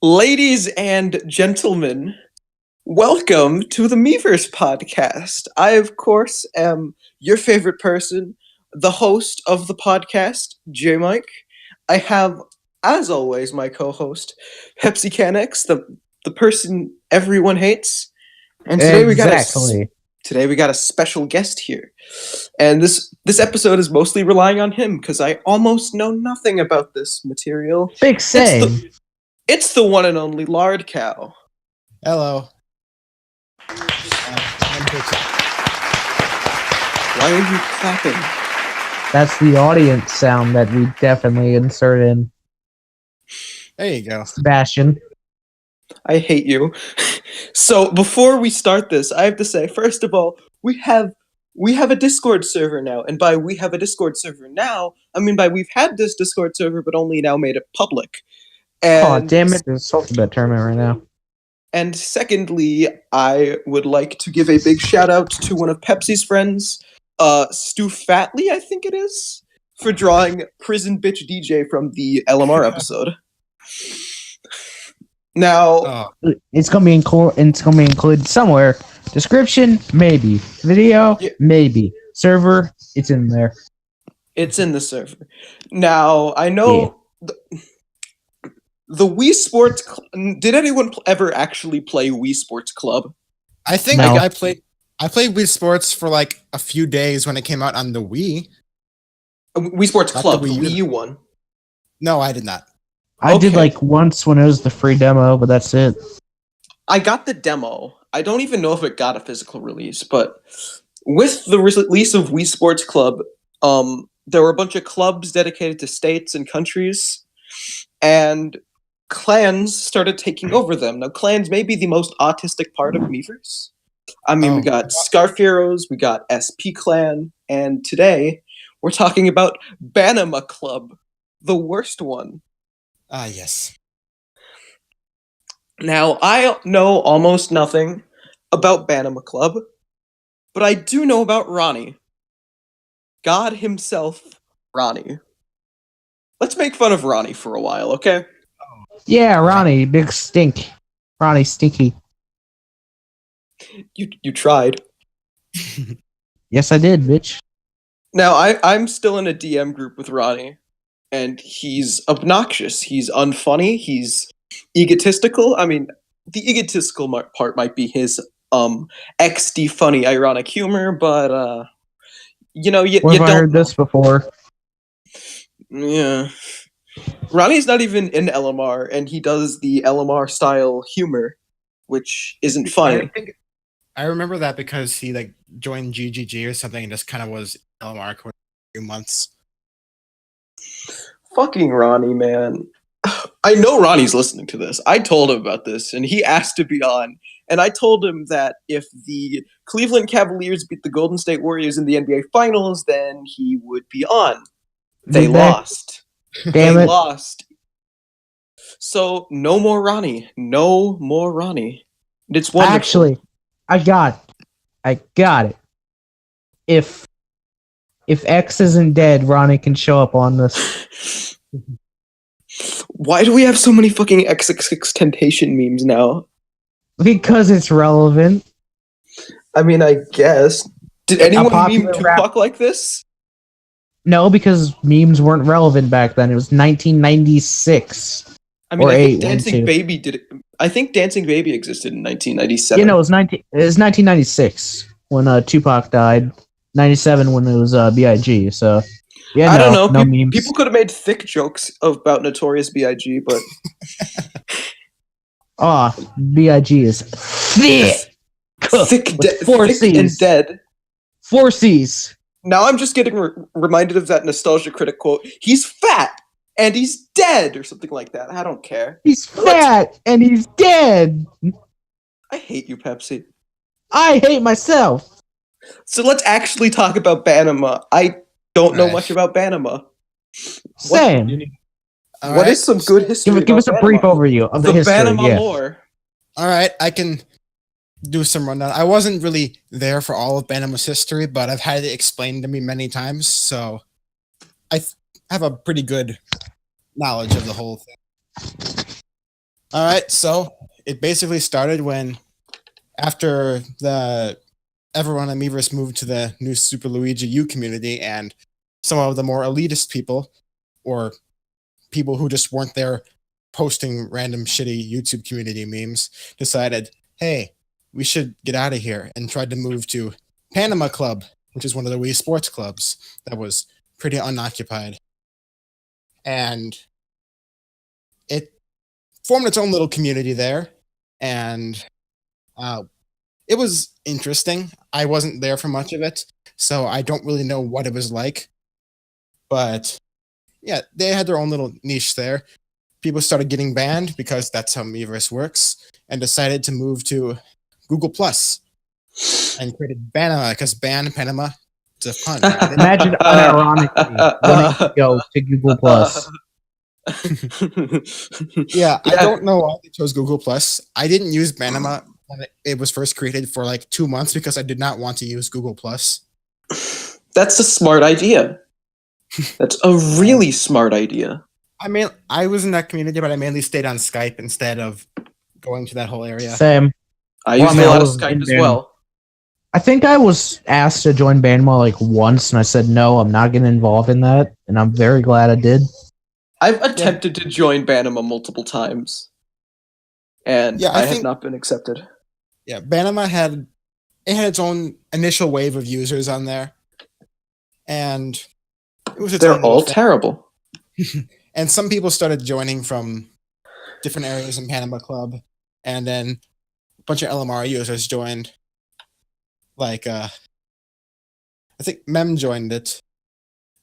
Ladies and gentlemen, welcome to the Miiverse podcast. I, of course, am your favorite person, the host of the podcast, J Mike. I have, as always, my co-host, Pepsi Canex, the person everyone hates. And Exactly. today we got a special guest here. And this episode is mostly relying on him because I almost know nothing about this material. Big same. It's the one and only Lard Cow. Hello. Why are you clapping? That's the audience sound that we definitely insert in. There you go. Sebastian. I hate you. So before we start this, I have to say, first of all, we have a Discord server now, and by we have a Discord server now, I mean by we've had this Discord server, but only now made it public. Oh, damn it. There's a alphabet tournament right now. And secondly, I would like to give a big shout out to one of Pepsi's friends, Stu Fatley, I think it is, for drawing Prison Bitch DJ from the LMR episode. Now, it's gonna be included somewhere. Description, maybe. Video, Yeah. maybe. Server, it's in there. it's in the server. Now, I know the Wii Sports. Did anyone ever actually play Wii Sports Club? I think No. I played Wii Sports for like a few days when it came out on the Wii. Wii Sports Not Club, the the Wii Wii U. U one. No, I did not. I did Okay. like once when it was the free demo, but that's it. I got the demo. I don't even know if it got a physical release, but with the release of Wii Sports Club, there were a bunch of clubs dedicated to states and countries, and clans started taking over them. Now, clans may be the most autistic part of Miiverse. I mean, we Oh. got Scarf Heroes, we got SP Clan, and today we're talking about Banama Club, the worst one. Ah, yes. Now, I know almost nothing about Banama Club, but I do know about Ronnie. God himself, Ronnie. Let's make fun of Ronnie for a while, okay? Yeah, Ronnie, big stink. Ronnie Stinky. You tried. Yes, I did, bitch. Now, I'm still in a DM group with Ronnie, and he's obnoxious. He's unfunny. He's egotistical. I mean, the egotistical part might be his XD funny ironic humor, but you know, you Where have I don't heard this before? Yeah. Ronnie's not even in LMR, and he does the LMR style humor, which isn't funny. I remember that because he like joined GGG or something and just kind of was LMR for a few months. Fucking Ronnie, man. I know Ronnie's listening to this. I told him about this, and he asked to be on. And I told him that if the Cleveland Cavaliers beat the Golden State Warriors in the NBA Finals, then he would be on. They Did they? lost. Damn They it. lost. So no more Ronnie. No more Ronnie. It's wonderful. Actually, I got it. If X isn't dead, Ronnie can show up on this. Why do we have so many fucking XXX Temptation memes now? Because it's relevant. I mean, I guess. Did anyone popular meme rap- Tupac like this? No, because memes weren't relevant back then. It was 1996. I mean, Or I think eight, one, Dancing two. Baby did it. I think Dancing Baby existed in 1997. You know, it was 1996 when Tupac died. 97 when it was Big. So yeah, I don't know. No memes. People could have made thick jokes about Notorious B.I.G., but Big is thick. thick With four and C's. dead. 4 C's. Now I'm just getting reminded of that Nostalgia Critic quote. He's fat and he's dead, or something like that. I don't care. He's fat and he's dead. I hate you, Pepsi. I hate myself. So let's actually talk about Banama. I don't know Right. much about Banama. Same. What is some good history? Give us a about brief Banama? overview of the The history. Banama Yeah. lore. All right, I can do some rundown. I wasn't really there for all of Banama's history, but I've had it explained to me many times, so I have a pretty good knowledge of the whole thing. All right, so it basically started when after the everyone in Miiverse moved to the new Super Luigi U community, and some of the more elitist people or people who just weren't there posting random shitty YouTube community memes decided, hey, we should get out of here, and tried to move to Panama Club, which is one of the Wii Sports clubs that was pretty unoccupied. And it formed its own little community there, and it was interesting. I wasn't there for much of it, so I don't really know what it was like. But yeah, they had their own little niche there. People started getting banned because that's how Miiverse works, and decided to move to Google Plus and created Banama because ban Panama. It's a pun. Imagine unironically wanting to go to Google Plus. Yeah, I don't know why they chose Google Plus. I didn't use Banama when it was first created for like 2 months because I did not want to use Google Plus. That's a smart idea. That's a really smart idea. I mean, I was in that community, but I mainly stayed on Skype instead of going to that whole area. Same. I Well, used I mean, a I lot of was Skype in as Banama. well. I think I was asked to join Banama like once, and I said no, I'm not getting involved in that, and I'm very glad I did. I've attempted to join Banama multiple times, and Yeah, I I have think- not been accepted. Yeah, Banama had its own initial wave of users on there, and it was its They're own little all thing. terrible. And some people started joining from different areas in Panama Club, and then a bunch of LMR users joined. Like, I think Mem joined it,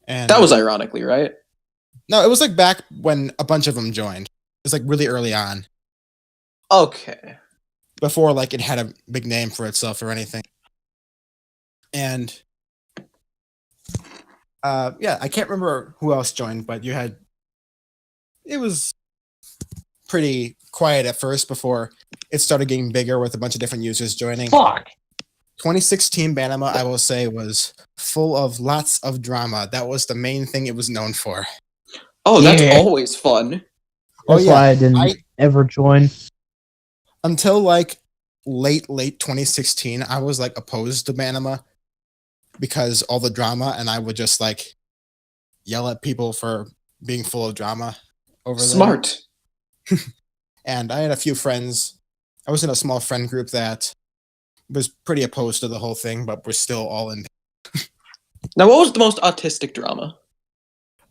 and That was ironically, right? no, it was like back when a bunch of them joined. It was like really early on, Okay. before like it had a big name for itself or anything. And yeah, I can't remember who else joined, but it was pretty quiet at first before it started getting bigger with a bunch of different users joining. Fuck. 2016 Banama, I will say, was full of lots of drama. That was the main thing it was known for. Oh, that's Yeah. always fun. Oh, That's yeah. why I didn't I- ever join. Until like late 2016, I was like opposed to Banama because all the drama, and I would just like yell at people for being full of drama over there. Smart. And I had a few friends. I was in a small friend group that was pretty opposed to the whole thing, but we're still all in. Now, what was the most autistic drama?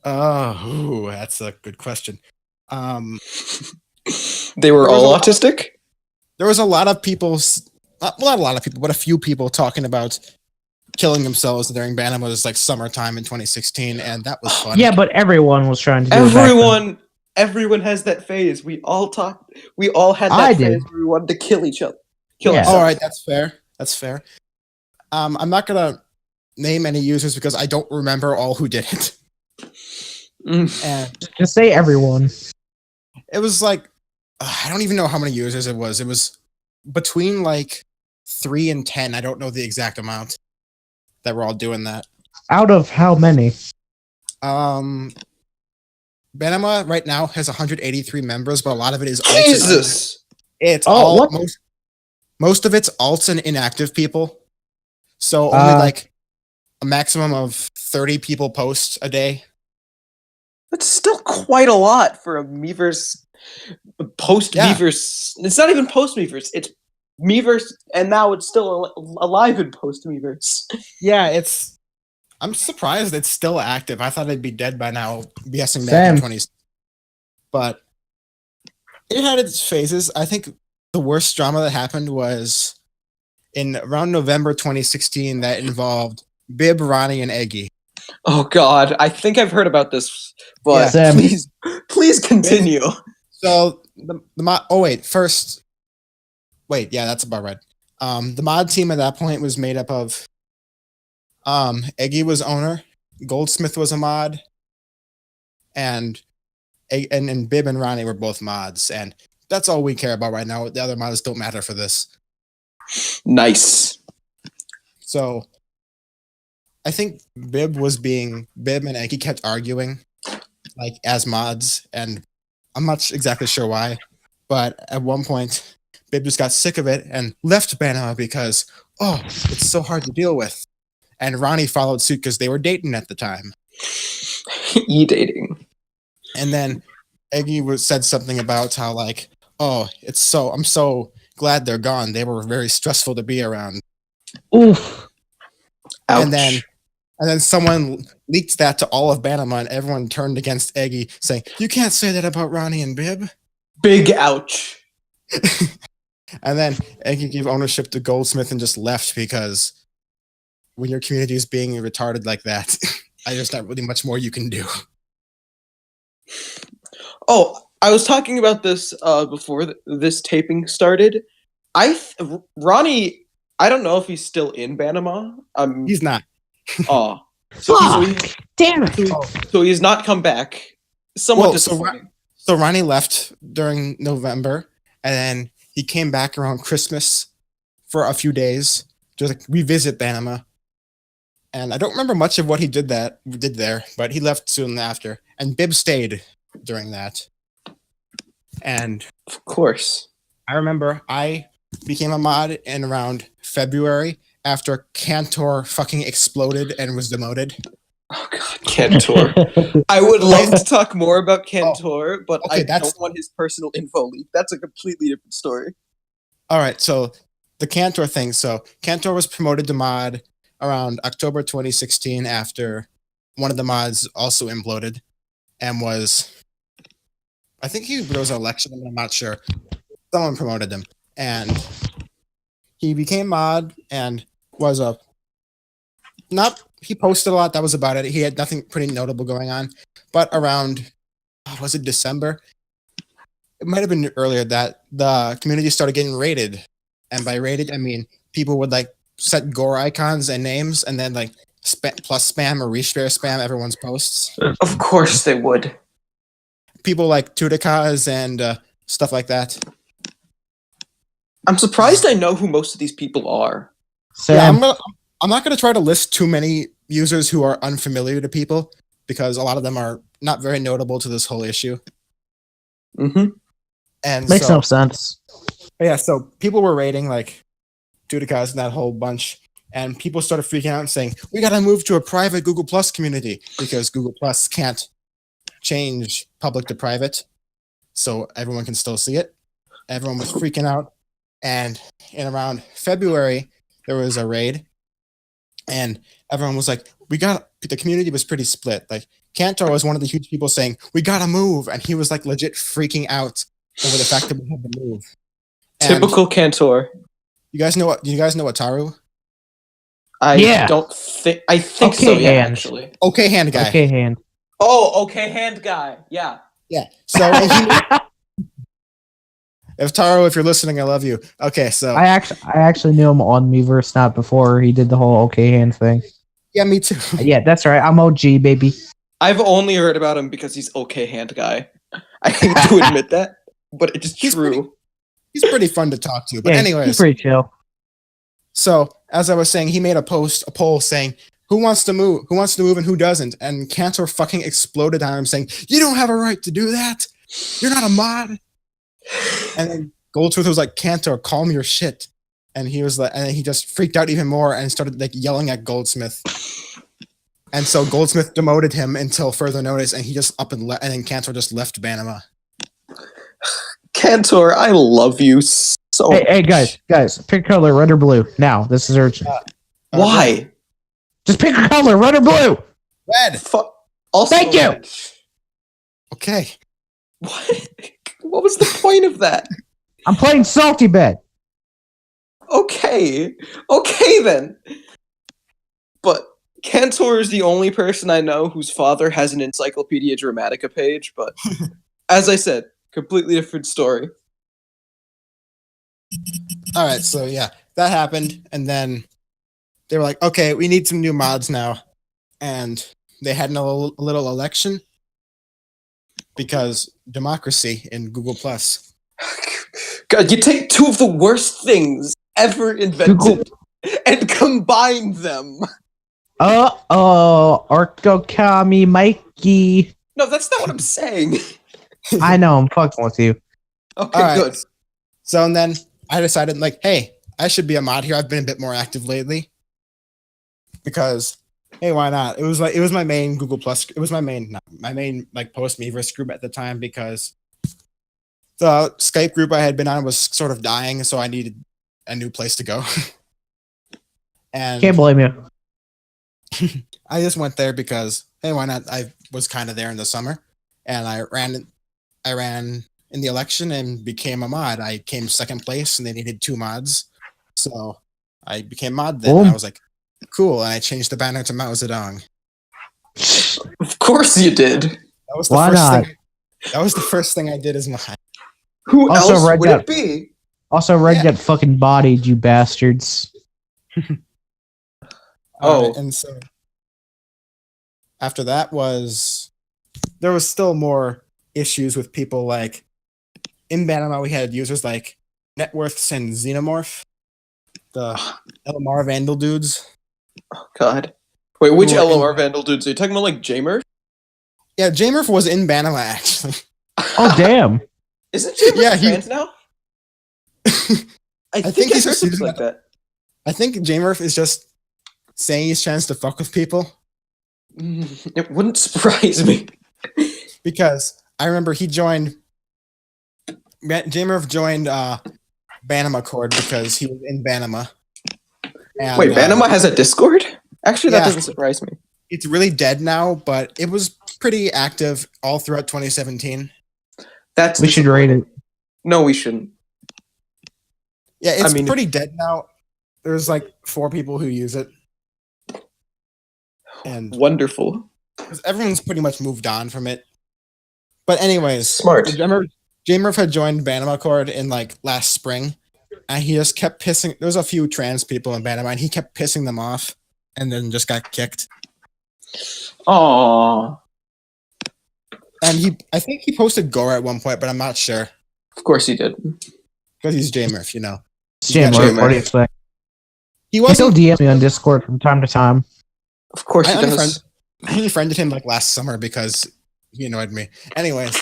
Oh, that's a good question. They were There was all a lot- autistic? There was a lot of people, well, not a lot of people, but a few people talking about killing themselves during Banama's like summertime in 2016, and that was fun. Yeah, but everyone was trying to do it back then. Everyone has that phase. We all had that I phase did. where we wanted to kill each other. Kill Yeah. ourselves. All right, that's fair. That's fair. I'm not gonna name any users because I don't remember all who did it. Mm. And Just say everyone. it was like I don't even know how many users it was. It was between like 3 and 10. I don't know the exact amount that were all doing that. Out of how many? Banama right now has 183 members, but a lot of it is alts. Jesus! It's Oh, all what? most of it's alts and inactive people. So only like a maximum of 30 people post a day. That's still quite a lot for a Miiverse post Miiverse. It's not even post Miiverse. It's Miiverse, and now it's still alive in post Miiverse. Yeah, I'm surprised it's still active. I thought it'd be dead by now, guessing back Same. in 20s. But it had its phases. I think the worst drama that happened was in around November 2016 that involved Bib, Ronnie, and Eggy. Oh God, I think I've heard about this, but Yeah. Same. please continue. So that's about right. The mod team at that point was made up of Eggy was owner, Goldsmith was a mod, and Bib and Ronnie were both mods, and that's all we care about right now. The other mods don't matter for this. Nice. So I think Bib and Eggy kept arguing like as mods, and I'm not exactly sure why, But at one point, Bib just got sick of it and left Banama because, it's so hard to deal with. And Ronnie followed suit because they were dating at the time. E-dating. And then Eggy said something about how, like, I'm so glad they're gone. They were very stressful to be around. Oof. Ouch. And then someone leaked that to all of Banama, and everyone turned against Eggy, saying, "You can't say that about Ronnie and Bib." Big ouch. And then Eggy gave ownership to Goldsmith and just left because when your community is being retarded like that, there's not really much more you can do. Oh, I was talking about this before this taping started. Ronnie, I don't know if he's still in Banama. He's not. Oh, Damn it! So he's not come back. Somewhat disappointing. So Ronnie left during November, and then he came back around Christmas for a few days to like revisit Banama. And I don't remember much of what he did there, but he left soon after. And Bib stayed during that. And of course, I remember I became a mod in around February after Cantor fucking exploded and was demoted. Oh god, Cantor. I would love to talk more about Cantor, but okay, I don't want his personal info leak. That's a completely different story. All right, so the Cantor thing. So Cantor was promoted to mod around October 2016 after one of the mods also imploded and I think there was an election, I'm not sure. Someone promoted him, and he became mod and he posted a lot. That was about it. He had nothing pretty notable going on. But around, was it December? It might have been earlier that the community started getting raided. And by raided, I mean people would like set gore icons and names and then like plus spam or reshare spam everyone's posts. Of course they would. People like Tudikas and stuff like that. I'm surprised I know who most of these people are. Sam. Yeah, I'm not going to try to list too many users who are unfamiliar to people because a lot of them are not very notable to this whole issue. Mm-hmm. And Makes no sense. Yeah, so people were raiding like Tudikas and that whole bunch, and people started freaking out and saying, "We got to move to a private Google Plus community because Google Plus can't change public to private, so everyone can still see it." Everyone was freaking out, and in around February there was a raid, and everyone was like, the community was pretty split. Like Cantor was one of the huge people saying, "We gotta move," and he was like legit freaking out over the fact that we had to move. Typical Cantor. You guys know Ataru? I don't think. I think Okay, so. Yeah, hand. actually. Okay, hand guy. Okay, hand. Oh, okay, hand guy. Yeah. Yeah. So if Taro, if you're listening, I love you. Okay, so I actually knew him on Miiverse, not before he did the whole okay hand thing. yeah, me too. Yeah, that's right. I'm OG, baby. I've only heard about him because he's okay hand guy. I hate to admit that, but it's true. He's pretty fun to talk to. But Yeah, anyways, he's pretty chill. so as I was saying, he made a poll saying, who wants to move, and who doesn't? And Cantor fucking exploded on him saying, "You don't have a right to do that. You're not a mod." And then Goldsmith was like, "Cantor, calm your shit." And he was like, and then he just freaked out even more and started like yelling at Goldsmith. And so Goldsmith demoted him until further notice, and he just and then Cantor just left Banama. Cantor, I love you so Hey, much. guys, pick a color, red or blue. Now, this is urgent. Why? Just pick a color, red or blue. Red. Also, Thank you. Okay. What? What was the point of that? I'm playing Salty Bed. Okay then. But Cantor is the only person I know whose father has an Encyclopedia Dramatica page, but as I said, completely different story. All right, so yeah, that happened, and then they were like, "Okay, we need some new mods now," and they had a little election because democracy in Google Plus. God, you take two of the worst things ever invented and combine them. Arco-Kami Mikey. No, that's not what I'm saying. I know, I'm fucking with you. Okay, All right. good. So and then I decided, like, hey, I should be a mod here. I've been a bit more active lately because, hey, why not? It was my main Google Plus. It was my main like post Miiverse group at the time because the Skype group I had been on was sort of dying, so I needed a new place to go. And Can't blame you. I just went there because, hey, why not? I was kind of there in the summer, and I ran in the election and became a mod. I came second place, and they needed 2 mods, so I became mod then. And I was like, cool. And I changed the banner to Mao Zedong. Of course you did. That was the Why first not? thing. That was the first thing I did as mod. Who Also else read would that- it be? Also, Red Yeah. got fucking bodied, you bastards. Oh. And so after that there was still more issues with people like in Banama. We had users like Networths and Xenomorph, the LMR Vandal dudes. Oh, God. Wait, which Who are in- LMR Vandal dudes? Are you talking about like Jamer? Yeah, Jamerf was in Banama actually. Oh, damn. Isn't Jamer Yeah, he- trans now? I think think I he's heard just something using like that. I think Jamerf is just saying he's trying to fuck with people It wouldn't surprise me. because I remember he joined. Jamerf joined Banama Cord because he was in Banama. And, Wait, Banama has a Discord? Actually, that yeah. doesn't surprise me. It's really dead now, but it was pretty active all throughout 2017. That's We should rate it. No, we shouldn't. Yeah, it's I mean- pretty dead now. There's like 4 people who use it. And Wonderful. 'cause everyone's pretty much moved on from it. But anyways, Smart. Jamerf had joined Banama Cord in like last spring, and he just kept pissing. There was a few trans people in Banama, and he kept pissing them off, and then just got kicked. Aww. And I think he posted Gore at one point, but I'm not sure Of course he did. because he's Jamerf, you know. Jam, Jam, what do you expect? He He still wasn't. DMs me on Discord from time to time. Of course I he does. unfriended him like last summer because he annoyed me. Anyways,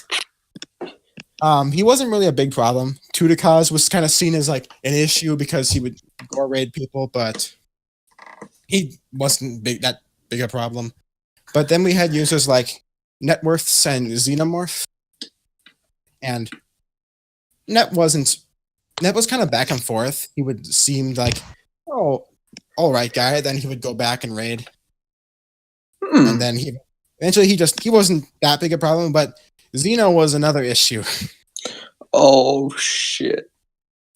he wasn't really a big problem. Tudikaz was kind of seen as like an issue because he would gore raid people, but he wasn't that big a problem. But then we had users like Networths and Xenomorph, and Net was kind of back and forth. He would seem like, oh, all right, guy. Then he would go back and raid. And then eventually he wasn't that big a problem, but Xeno was another issue. Oh, shit.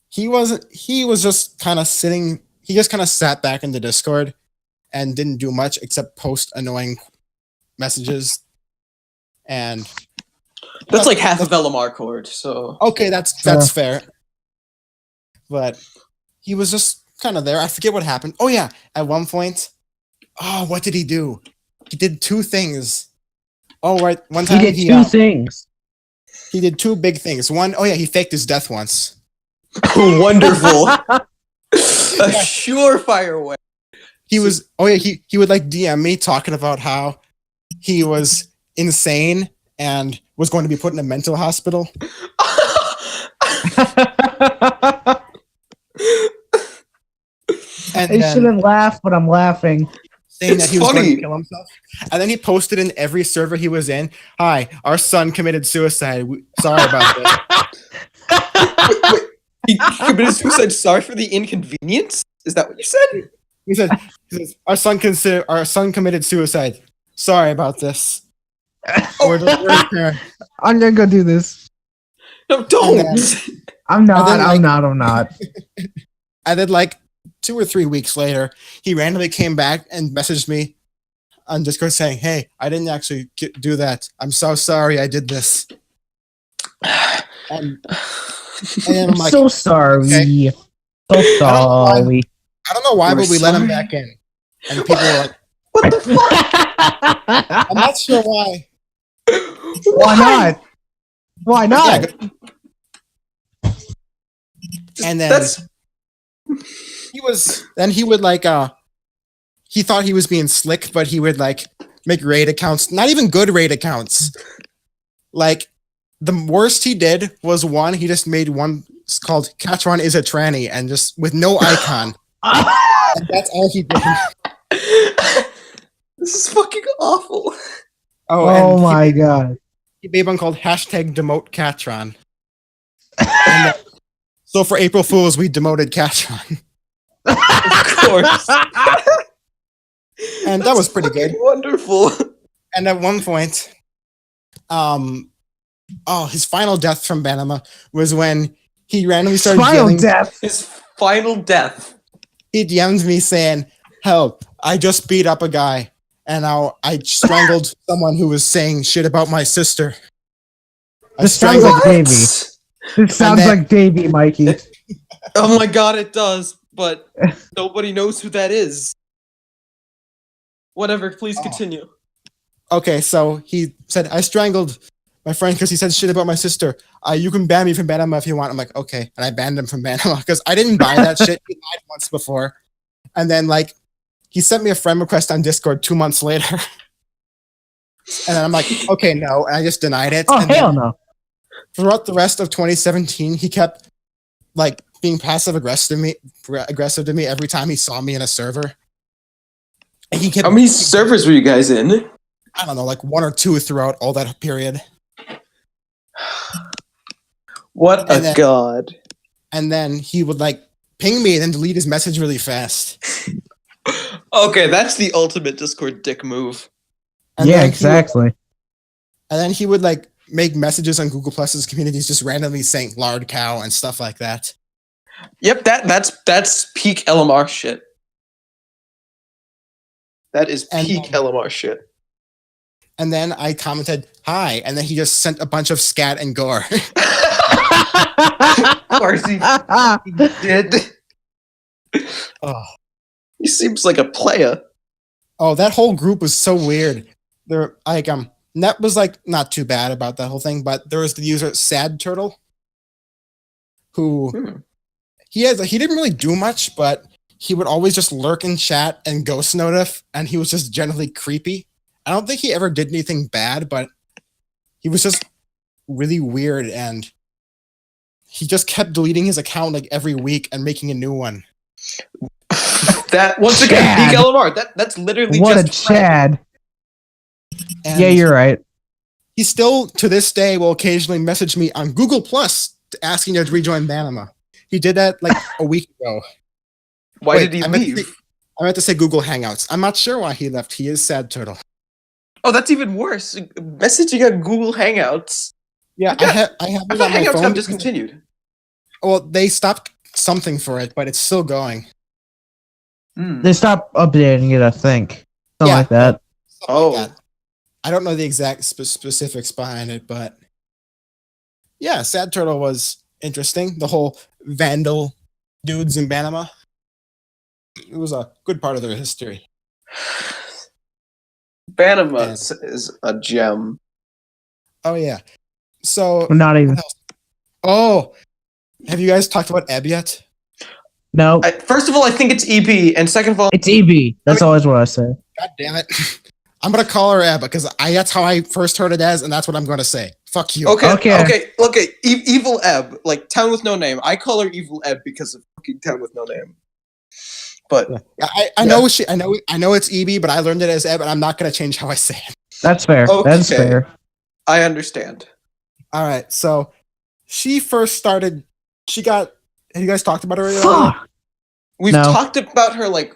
He was just kind of sitting, he just kind of sat back in the Discord and didn't do much except post annoying messages. And That's like half of LMR Cord, so... okay, that's fair. But he was just kind of there. I forget what happened. Oh yeah, at one point, what did he do? He did 2 things. Oh right, one time He did 2 things. He did 2 big things. One, oh yeah, he faked his death once. Wonderful. A surefire way. He would like DM me talking about how he was insane and was going to be put in a mental hospital. And I then shouldn't laugh, but I'm laughing. saying It's that he was going funny. to kill himself. And then he posted in every server he was in, "Hi, our son committed suicide. Sorry about this." Wait, he committed suicide. Sorry for the inconvenience? Is that what you said? He says, our son committed suicide. Sorry about this. We're his parent." I'm gonna go do this. No, don't! I'm not. then, like- I'm not. And then like 2 or 3 weeks later, he randomly came back and messaged me on Discord saying, "Hey, I didn't actually do that. I'm so sorry I did this." And then I'm like, So sorry. okay. So why- sorry. I don't know why, We're but we let him sorry. back in. And people were like, What the fuck? I'm not sure why. Why not? Why not? And then That's... he would like he thought he was being slick, but he would like make raid accounts, not even good raid accounts. Like the worst he did was he just made one called Catron is a tranny and just with no icon. And that's all he did. This is fucking awful. Oh my god. He made one called #demote Catron. So for April Fools, we demoted Catron. Of course. And that was pretty fucking good. Wonderful. And at one point, his final death from Banama was when he randomly started yelling. His final death. He DM'd me saying, "Help, I just beat up a guy. And now I strangled someone who was saying shit about my sister." This sounds like Davey. This sounds like Davey, Mikey. Oh my god, it does, but nobody knows who that is. Whatever, please continue. Okay, so he said, "I strangled my friend because he said shit about my sister. You can ban me from Banama if you want." I'm like, okay. And I banned him from Banama because I didn't buy that shit. He lied once before. And then, like, he sent me a friend request on Discord 2 months later. And then I'm like, okay, no. And I just denied it. Oh, and hell no. Throughout the rest of 2017, he kept, like, being passive-aggressive to me every time he saw me in a server. And he kept... How many servers were you guys in? I don't know, like 1 or 2 throughout all that period. What a god. And then he would, like, ping me and then delete his message really fast. Okay, that's the ultimate Discord dick move. And yeah, exactly. And then he would, like, make messages on Google Plus's communities just randomly saying "lard cow" and stuff like that. Yep, that's peak LMR shit. That is peak LMR shit. And then I commented, "Hi," and then he just sent a bunch of scat and gore. Of course he did. Oh. He seems like a player. Oh, that whole group was so weird. There, like, Net was like not too bad about that whole thing, but there was the user Sad Turtle, who he didn't really do much, but he would always just lurk in chat and ghost notif, and he was just generally creepy. I don't think he ever did anything bad, but he was just really weird, and he just kept deleting his account like every week and making a new one. That once again, peak LMR. That's literally what just a Chad. And yeah, you're right. He still, to this day, will occasionally message me on Google Plus asking to rejoin Banama. He did that like a week ago. Why did he leave? I meant to say Google Hangouts. I'm not sure why he left. He is Sad Turtle. Oh, that's even worse. Messaging on Google Hangouts. Yeah, I have I thought Hangouts have discontinued. Well, they stopped something for it, but it's still going. They stopped updating it, I think. Something like that. Like that. I don't know the exact specifics behind it, but yeah, Sad Turtle was interesting. The whole vandal dudes in Banama. It was a good part of their history. Banama is a gem. Oh yeah. So not even. Oh, have you guys talked about Ebb yet? No. First of all, I think it's EB, and second of all, it's EB. That's always what I say. God damn it! I'm gonna call her Ebb because that's how I first heard it as, and that's what I'm gonna say. Fuck you. Okay. Evil Ebb, like Town with No Name. I call her Evil Ebb because of fucking Town with No Name. But I know it's EB, but I learned it as Ebb, and I'm not gonna change how I say it. That's fair. Okay. That's fair. I understand. All right, so she first started. Have you guys talked about her already? Fuck. We've talked about her, like,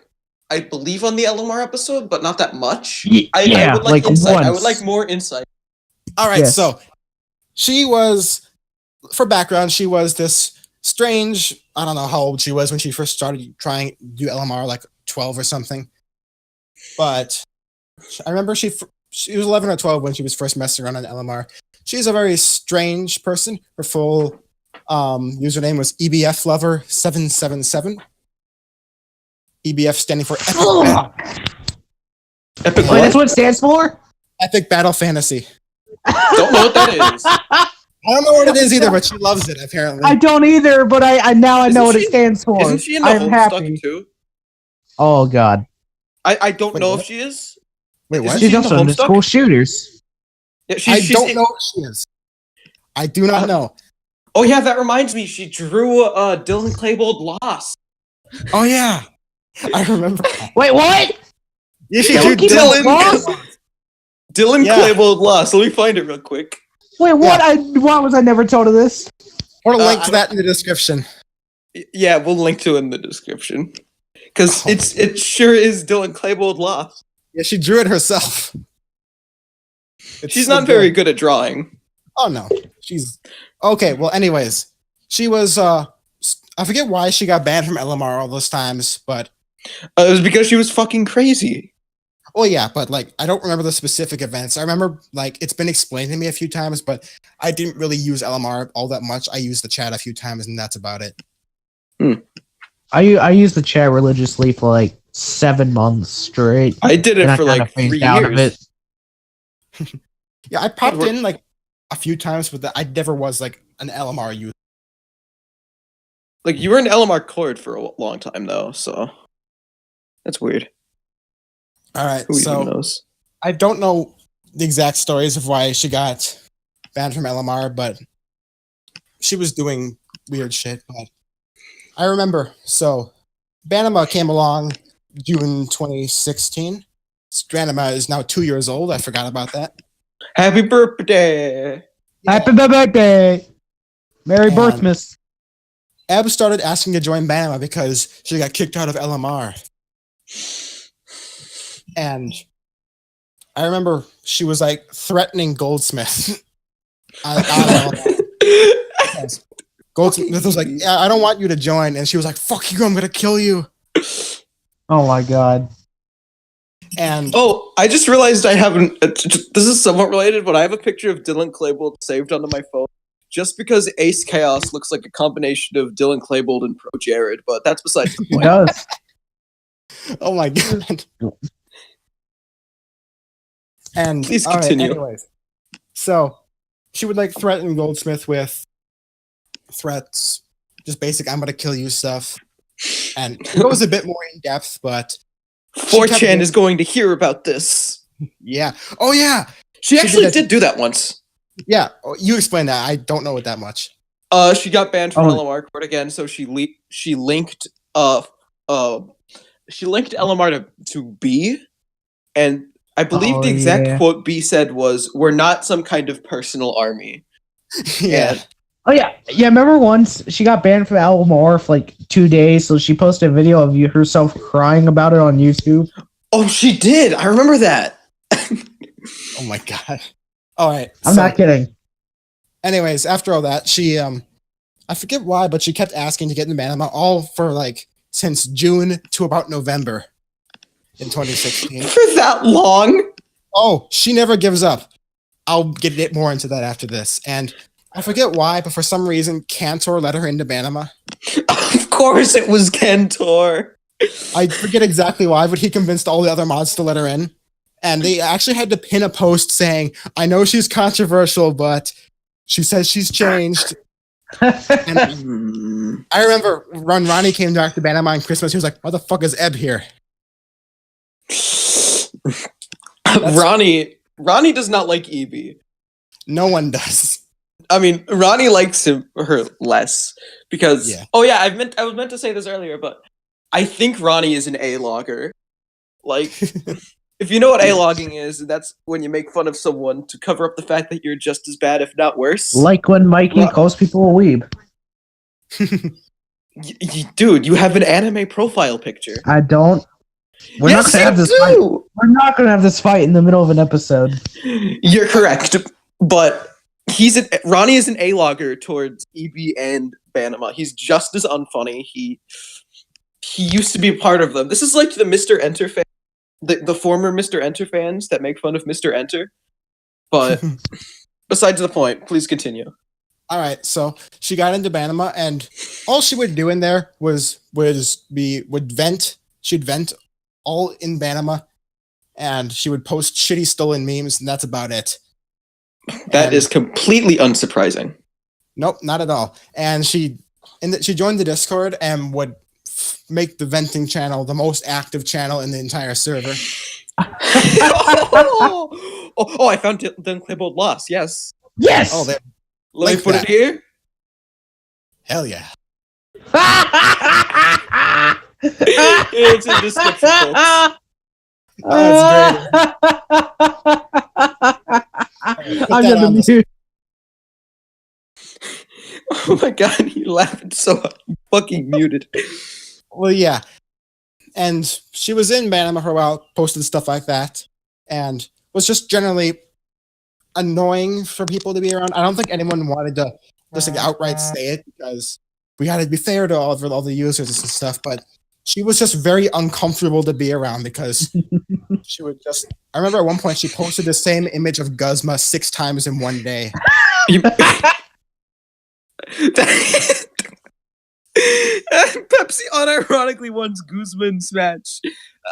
I believe on the LMR episode, but not that much. I would like insight. Once. I would like more insight. All right, so she was, for background, she was this strange. I don't know how old she was when she first started trying to do LMR, like 12 or something. But I remember she was 11 or 12 when she was first messing around on LMR. She's a very strange person. Her full username was EBFlover777. EBF standing for Epic. Wait, that's what it stands for? Epic Battle Fantasy. Don't know what that is. I don't know what it is either, but she loves it apparently. I don't either, but I know what it stands for. Isn't she in the Homestuck too? Oh god. I don't know if she is. Wait, what? She's also in the school shooters. Yeah, I don't know what she is. I do not know. Oh yeah, that reminds me. She drew Dylan Klebold Lost. Oh yeah, I remember. Wait, what? Yeah, she Dylan drew Klebold Dylan. Lost? Dylan Yeah. Klebold Lost. Let me find it real quick. Wait, what? Why was I never told of this? Or a link to that in the description. Yeah, we'll link to it in the description. Because it sure is Dylan Klebold Lost. Yeah, she drew it herself. She's not very good at drawing. Oh no, she's okay. Well, anyways, she was. I forget why she got banned from LMR all those times, but It was because she was fucking crazy. oh yeah, but like I don't remember the specific events. I remember like it's been explained to me a few times, but I didn't really use LMR all that much. I used the chat a few times, and that's about it. I used the chat religiously for like 7 months straight. I did it and for I kinda like 3 phased out of years. it. Yeah, I popped in like a few times, but I never was like an LMR user. Like, you were an LMR Cord for a long time, though, so that's weird. All right, Who even so knows? I don't know the exact stories of why she got banned from LMR, but she was doing weird shit. But I remember, so Banama came along June 2016. Banama is now 2 years old. I forgot about that. Happy birthday! Happy birthday! Merry And- Birthmas! Eb started asking to join Banama because she got kicked out of LMR. And I remember she was like threatening Goldsmith. Goldsmith was like, yeah, I don't want you to join. And she was like, fuck you, I'm going to kill you. Oh my god. And Oh, I just realized I haven't. This is somewhat related, but I have a picture of Dylan Klebold saved onto my phone just because Ace Chaos looks like a combination of Dylan Klebold and Pro Jared, but that's besides the It point. does. oh my god. And Please all right, continue. anyways. So she would like threaten Goldsmith with threats, just basic I'm gonna kill you stuff. And it goes a bit more in depth, but 4chan is going to hear about this. yeah. Oh yeah. She actually did that- did do that once. Yeah. Oh, you explain that. I don't know it that much. She got banned from Oh. LMR Court again, so she linked LMR to B, and I believe Oh, the exact yeah. quote B said was, "We're not some kind of personal army." yeah. And- Oh yeah, yeah. Remember once she got banned from Almore for like 2 days, so she posted a video of herself crying about it on YouTube. Oh, she did. I remember that. Oh my god. All right. I'm not kidding. Anyways, after all that, she I forget why, but she kept asking to get into Banama all for like since June to about November in 2016. For that long? Oh, she never gives up. I'll get it more into that after this. And I forget why, but for some reason, Cantor let her into Banama. Of course, it was Kentor. I forget exactly why, but he convinced all the other mods to let her in. And they actually had to pin a post saying, I know she's controversial, but she says she's changed. And I remember when Ronnie came back to Banama on Christmas, he was like, why the fuck is Eb here? Ronnie does not like EB. No one does. I mean, Ronnie likes her less because. Yeah. Oh yeah, I was meant to say this earlier, but I think Ronnie is an A-logger. Like, if you know what A-logging is, that's when you make fun of someone to cover up the fact that you're just as bad, if not worse. Like when Mikey calls people a weeb. Dude, you have an anime profile picture. I don't. We're not Yes, gonna have you this fight. do. We're not gonna have this fight in the middle of an episode. You're correct, but Ronnie is an A-logger towards EB and Banama. He's just as unfunny. He used to be a part of them. This is like the Mr. Enter fan, the former Mr. Enter fans that make fun of Mr. Enter. But besides the point, please continue. All right, so she got into Banama, and all she would do in there would vent. She'd vent all in Banama, and she would post shitty stolen memes, and that's about it. That is completely unsurprising. Nope, not at all. And she joined the Discord and would make the venting channel the most active channel in the entire server. I found Dylan Klebold Lost. Yes. Yes. Oh, there. Let me Like put that. it here. Hell yeah. It's in the description, folks. That's great. Put I'm that gonna on the mute. Oh my god, he laughed so hard. He fucking muted. Well, yeah. And she was in Banama for a while, posted stuff like that, and was just generally annoying for people to be around. I don't think anyone wanted to just like outright say it because we had to be fair to all the users and stuff, but she was just very uncomfortable to be around because she would just. I remember at one point she posted the same image of Guzma 6 times in one day. Pepsi unironically wants Guzman's match.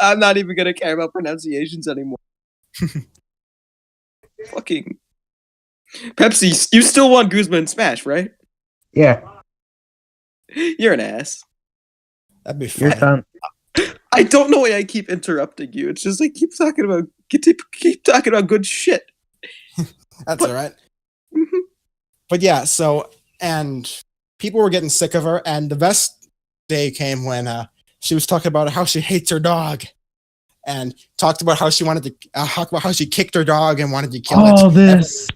I'm not even gonna care about pronunciations anymore. Fucking Pepsi, you still want Guzman Smash, right? Yeah, You're an ass. That'd be you're fun. done. I don't know why I keep interrupting you. It's just like keep talking about good shit. That's all right. But yeah, so and people were getting sick of her, and the best day came when she was talking about how she hates her dog, and talked about how she wanted to talk about how she kicked her dog and wanted to kill All it. this.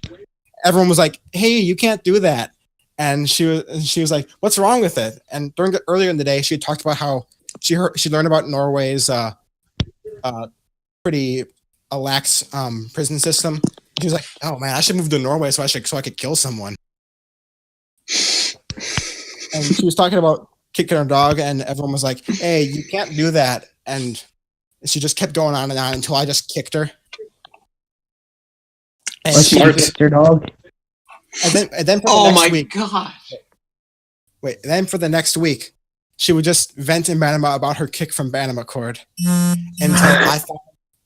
Everyone was like, "Hey, you can't do that," and she was like, "What's wrong with it?" And earlier in the day, she had talked about how she learned about Norway's pretty lax prison system. She was like, "Oh man, I should move to Norway so I could kill someone." And she was talking about kicking her dog, and everyone was like, "Hey, you can't do that." And she just kept going on and on until I just kicked her. And Let's kick your dog. And then for the Oh next my week, god. wait. Then for the next week, she would just vent in Banama about her kick from Banama Cord until I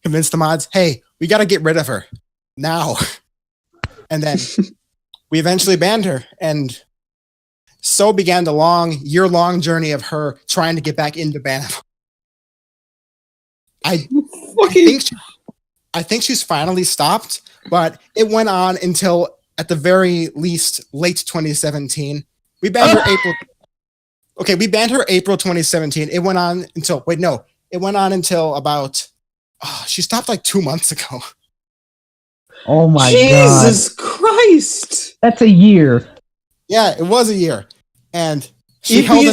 convinced the mods, "Hey, we got to get rid of her now." And then we eventually banned her, and so began the year-long journey of her trying to get back into Banama. I think she's finally stopped, but it went on until at the very least late 2017. We banned her April. Okay, we banned her April 2017. It went on until it went on until about. She stopped like 2 months ago. Oh my Jesus god. Christ! That's a year. Yeah, it was a year, and she Evie held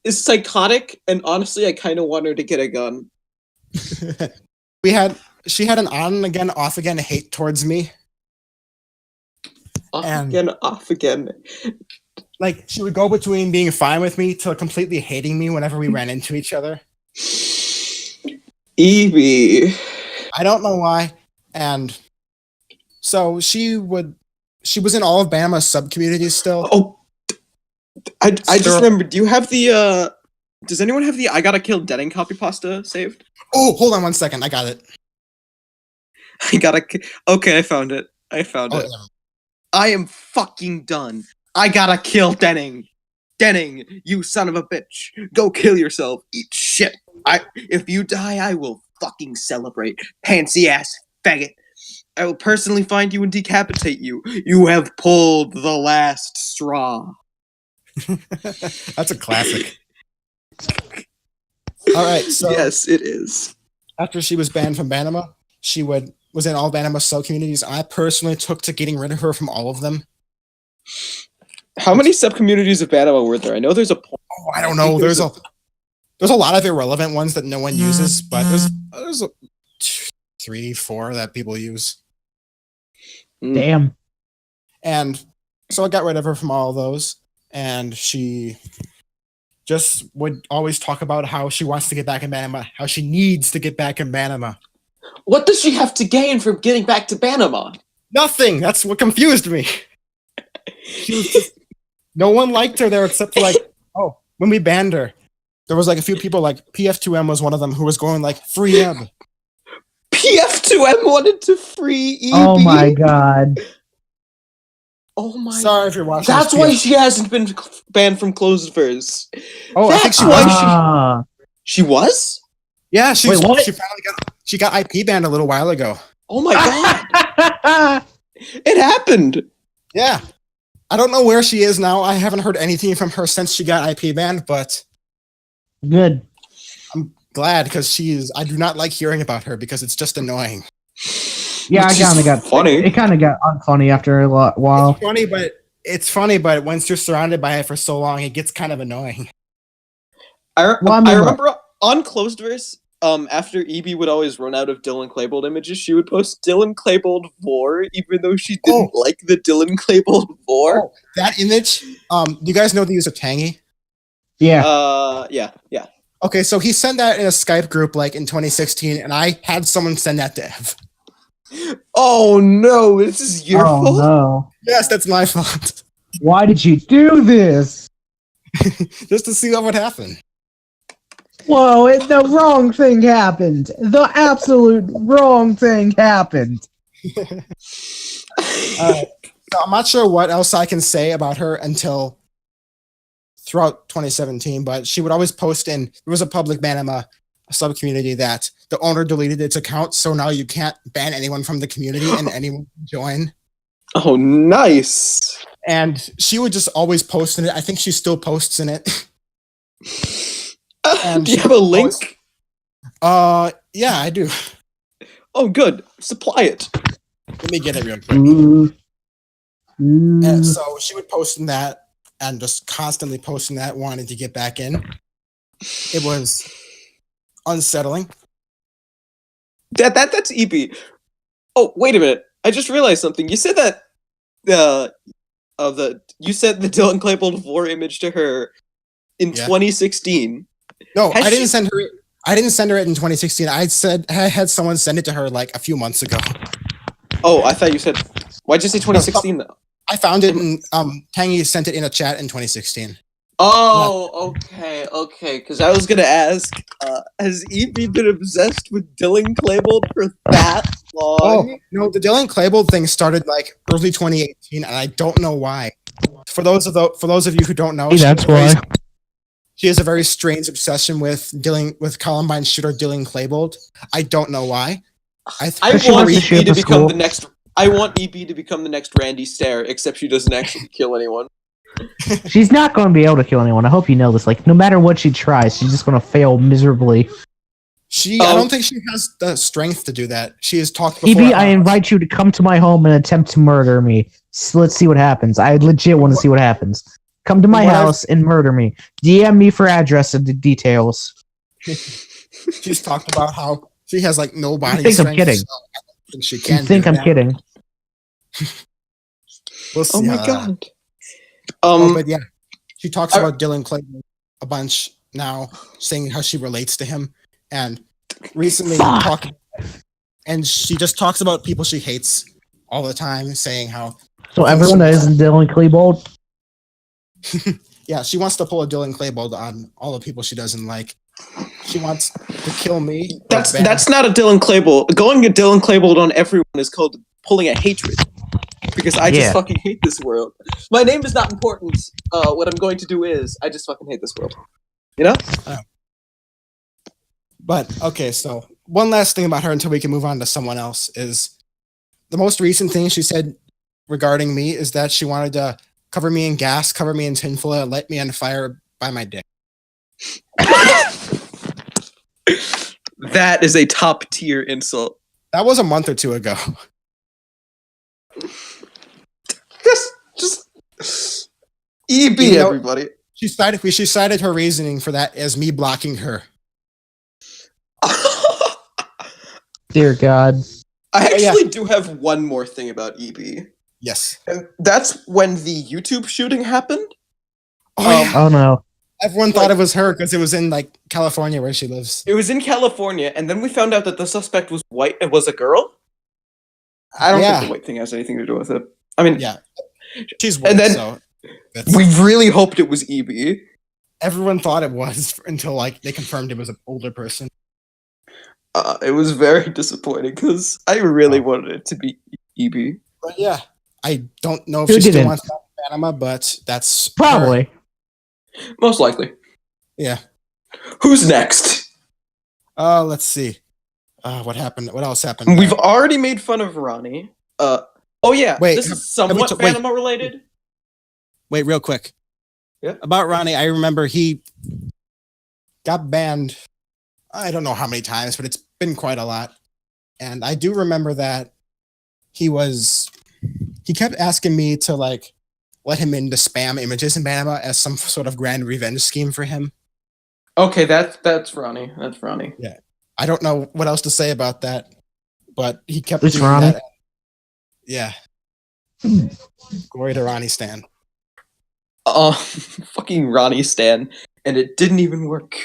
is psychotic, and honestly, I kind of want her to get a gun. She had an on and again, off again hate towards me. Off again. Like she would go between being fine with me to completely hating me whenever we ran into each other. Evie. I don't know why. And so she was in all of Banama's sub-communities still. Oh, I just remembered. Do you have the does anyone have the I Gotta Kill Denning copy pasta saved? Oh, hold on 1 second. I got it. Okay, I found it. I found it. Yeah. I am fucking done. I gotta kill Denning. Denning, you son of a bitch. Go kill yourself. Eat shit. If you die, I will fucking celebrate. Pantsy ass faggot. I will personally find you and decapitate you. You have pulled the last straw. That's a classic. All right, so yes, it is. After she was banned from Banama, she was in all Banama sub-communities. I personally took to getting rid of her from all of them. How many sub-communities of Banama were there? I know there's a. Oh, I don't know. There's a lot of irrelevant ones that no one uses, but there's 3, 4 that people use. Damn. And so I got rid of her from all of those, and she just would always talk about how she wants to get back in Banama, how she needs to get back in Banama. What does she have to gain from getting back to Banama? Nothing. That's what confused me. No one liked her there except for when we banned her, there was like a few people like PF2M was one of them who was going like free Eb. PF2M wanted to free Evie. Oh my god. Oh my. Sorry if you're watching. That's why she hasn't been banned from Closed Verse. Oh, I think she was. She was? Yeah, she finally got IP banned a little while ago. Oh my god. It happened. Yeah. I don't know where she is now. I haven't heard anything from her since she got IP banned, but Good. I'm glad because I do not like hearing about her because it's just annoying. Yeah, I kind of got funny. It kind of got unfunny after a while. It's funny, but once you're surrounded by it for so long, it gets kind of annoying. I remember on Closedverse, after EB would always run out of Dylan Klebold images, she would post Dylan Klebold Vor, even though she didn't like the Dylan Klebold Vor. Oh, that image. Do you guys know the user Tangy? Yeah. Yeah. Okay, so he sent that in a Skype group like in 2016, and I had someone send that to Ev. Oh no, this is your fault? No. Yes, that's my fault. Why did you do this? Just to see what would happen. Whoa, the wrong thing happened. The absolute wrong thing happened. So I'm not sure what else I can say about her until throughout 2017, but she would always post there was a public Banama sub community that the owner deleted its account, so now you can't ban anyone from the community and anyone can join. Oh, nice. And she would just always post in it. I think she still posts in it. And do you have a link? Yeah, I do. Oh, good. Supply it. Let me get it real quick. And so she would post in that and just constantly posting that, wanting to get back in. It was unsettling. That's EB. Oh, wait a minute. I just realized something. You said that you sent the Dylan Klebold Vor image to her in 2016. No, I didn't send her. I didn't send her it in 2016. I had someone send it to her like a few months ago. Oh, I thought you said. Why'd you say 2016 though? I found it in Tangy sent it in a chat in 2016. Oh, okay. Because I was gonna ask, has EB been obsessed with Dylan Klebold for that long? Oh no, the Dylan Klebold thing started like early 2018, and I don't know why. For those of you who don't know, that's why. She has a very strange obsession with Columbine shooter Dylan Klebold. I don't know why. I want EB to become the next Randy Stair, except she doesn't actually kill anyone. She's not going to be able to kill anyone. I hope you know this. Like, no matter what she tries, she's just going to fail miserably. I don't think she has the strength to do that. She has talked before. EB, I invite you to come to my home and attempt to murder me. So let's see what happens. I legit want to see what happens. Come to my house and murder me. DM me for address and the details. She's talked about how she has like no body strength. I'm kidding. So I think she can. You think I'm kidding? We'll see. Oh my god. But yeah, she talks about Dylan Clayton a bunch now, saying how she relates to him, and recently and she just talks about people she hates all the time, saying how. So everyone that isn't Dylan Klebold. Yeah, she wants to pull a Dylan Klebold on all the people she doesn't like. She wants to kill me. That's not a Dylan Klebold. Going a Dylan Klebold on everyone is called pulling a hatred. Because I just fucking hate this world. My name is not important. What I'm going to do is, I just fucking hate this world. You know? But, okay, so one last thing about her until we can move on to someone else is the most recent thing she said regarding me is that she wanted to cover me in gas, cover me in tinfoil, light me on fire by my dick. That is a top tier insult. That was a month or two ago. Just EB, everybody. She cited her reasoning for that as me blocking her. Dear God. I actually do have one more thing about EB. Yes. And that's when the YouTube shooting happened. Oh no. Everyone thought it was her because it was in like California where she lives. It was in California, and then we found out that the suspect was white and was a girl. I don't think the white thing has anything to do with it. I mean, yeah, she's white, and then so we really hoped it was EB. Everyone thought it was until like they confirmed it was an older person. It was very disappointing because I really wanted it to be EB. But yeah, I don't know if she still wants to go to Panama, but that's probably most likely. Yeah. Who's next? Let's see. What happened? What else happened? We've already made fun of Ronnie. Oh yeah. Wait, this is somewhat Panama related. Wait, real quick. Yeah. About Ronnie, I remember he got banned. I don't know how many times, but it's been quite a lot. And I do remember that he kept asking me to like let him into spam images in Banama as some sort of grand revenge scheme for him. Okay, that's Ronnie. That's Ronnie. Yeah. I don't know what else to say about that, but he kept It's doing Ronnie. that. Yeah. Glory to Ronnie Stan. Fucking Ronnie Stan, and it didn't even work.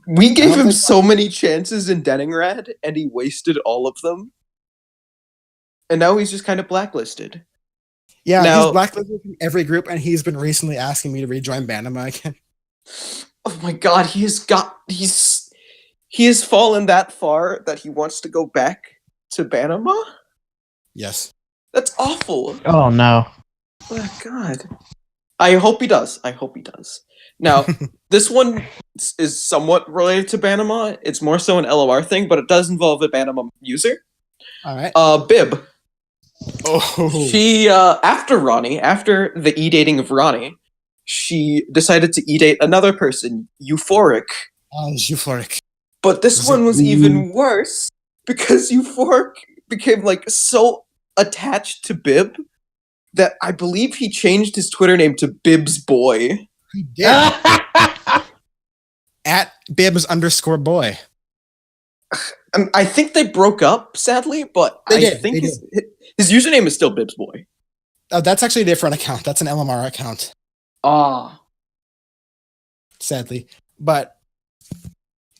We gave him so many chances in Denningrad, and he wasted all of them. And now he's just kind of blacklisted. Yeah, Now- he's blacklisted from every group, and he's been recently asking me to rejoin Banama again. Oh my god, he has fallen that far that he wants to go back to Banama? Yes. That's awful. Oh no. Oh god. I hope he does. Now, this one is somewhat related to Banama. It's more so an LOR thing, but it does involve a Banama user. All right. Bib. Oh. She, after the e-dating of Ronnie, she decided to e-date another person, Euphoric. Oh, euphoric. But this one was even worse, because Euphoric became, like, so attached to Bib that I believe he changed his Twitter name to Bib's Boy. He did. At Bibs_boy. I think they broke up, sadly, but I think his username is still Bib's Boy. Oh, that's actually a different account. That's an LMR account. Ah. Sadly. But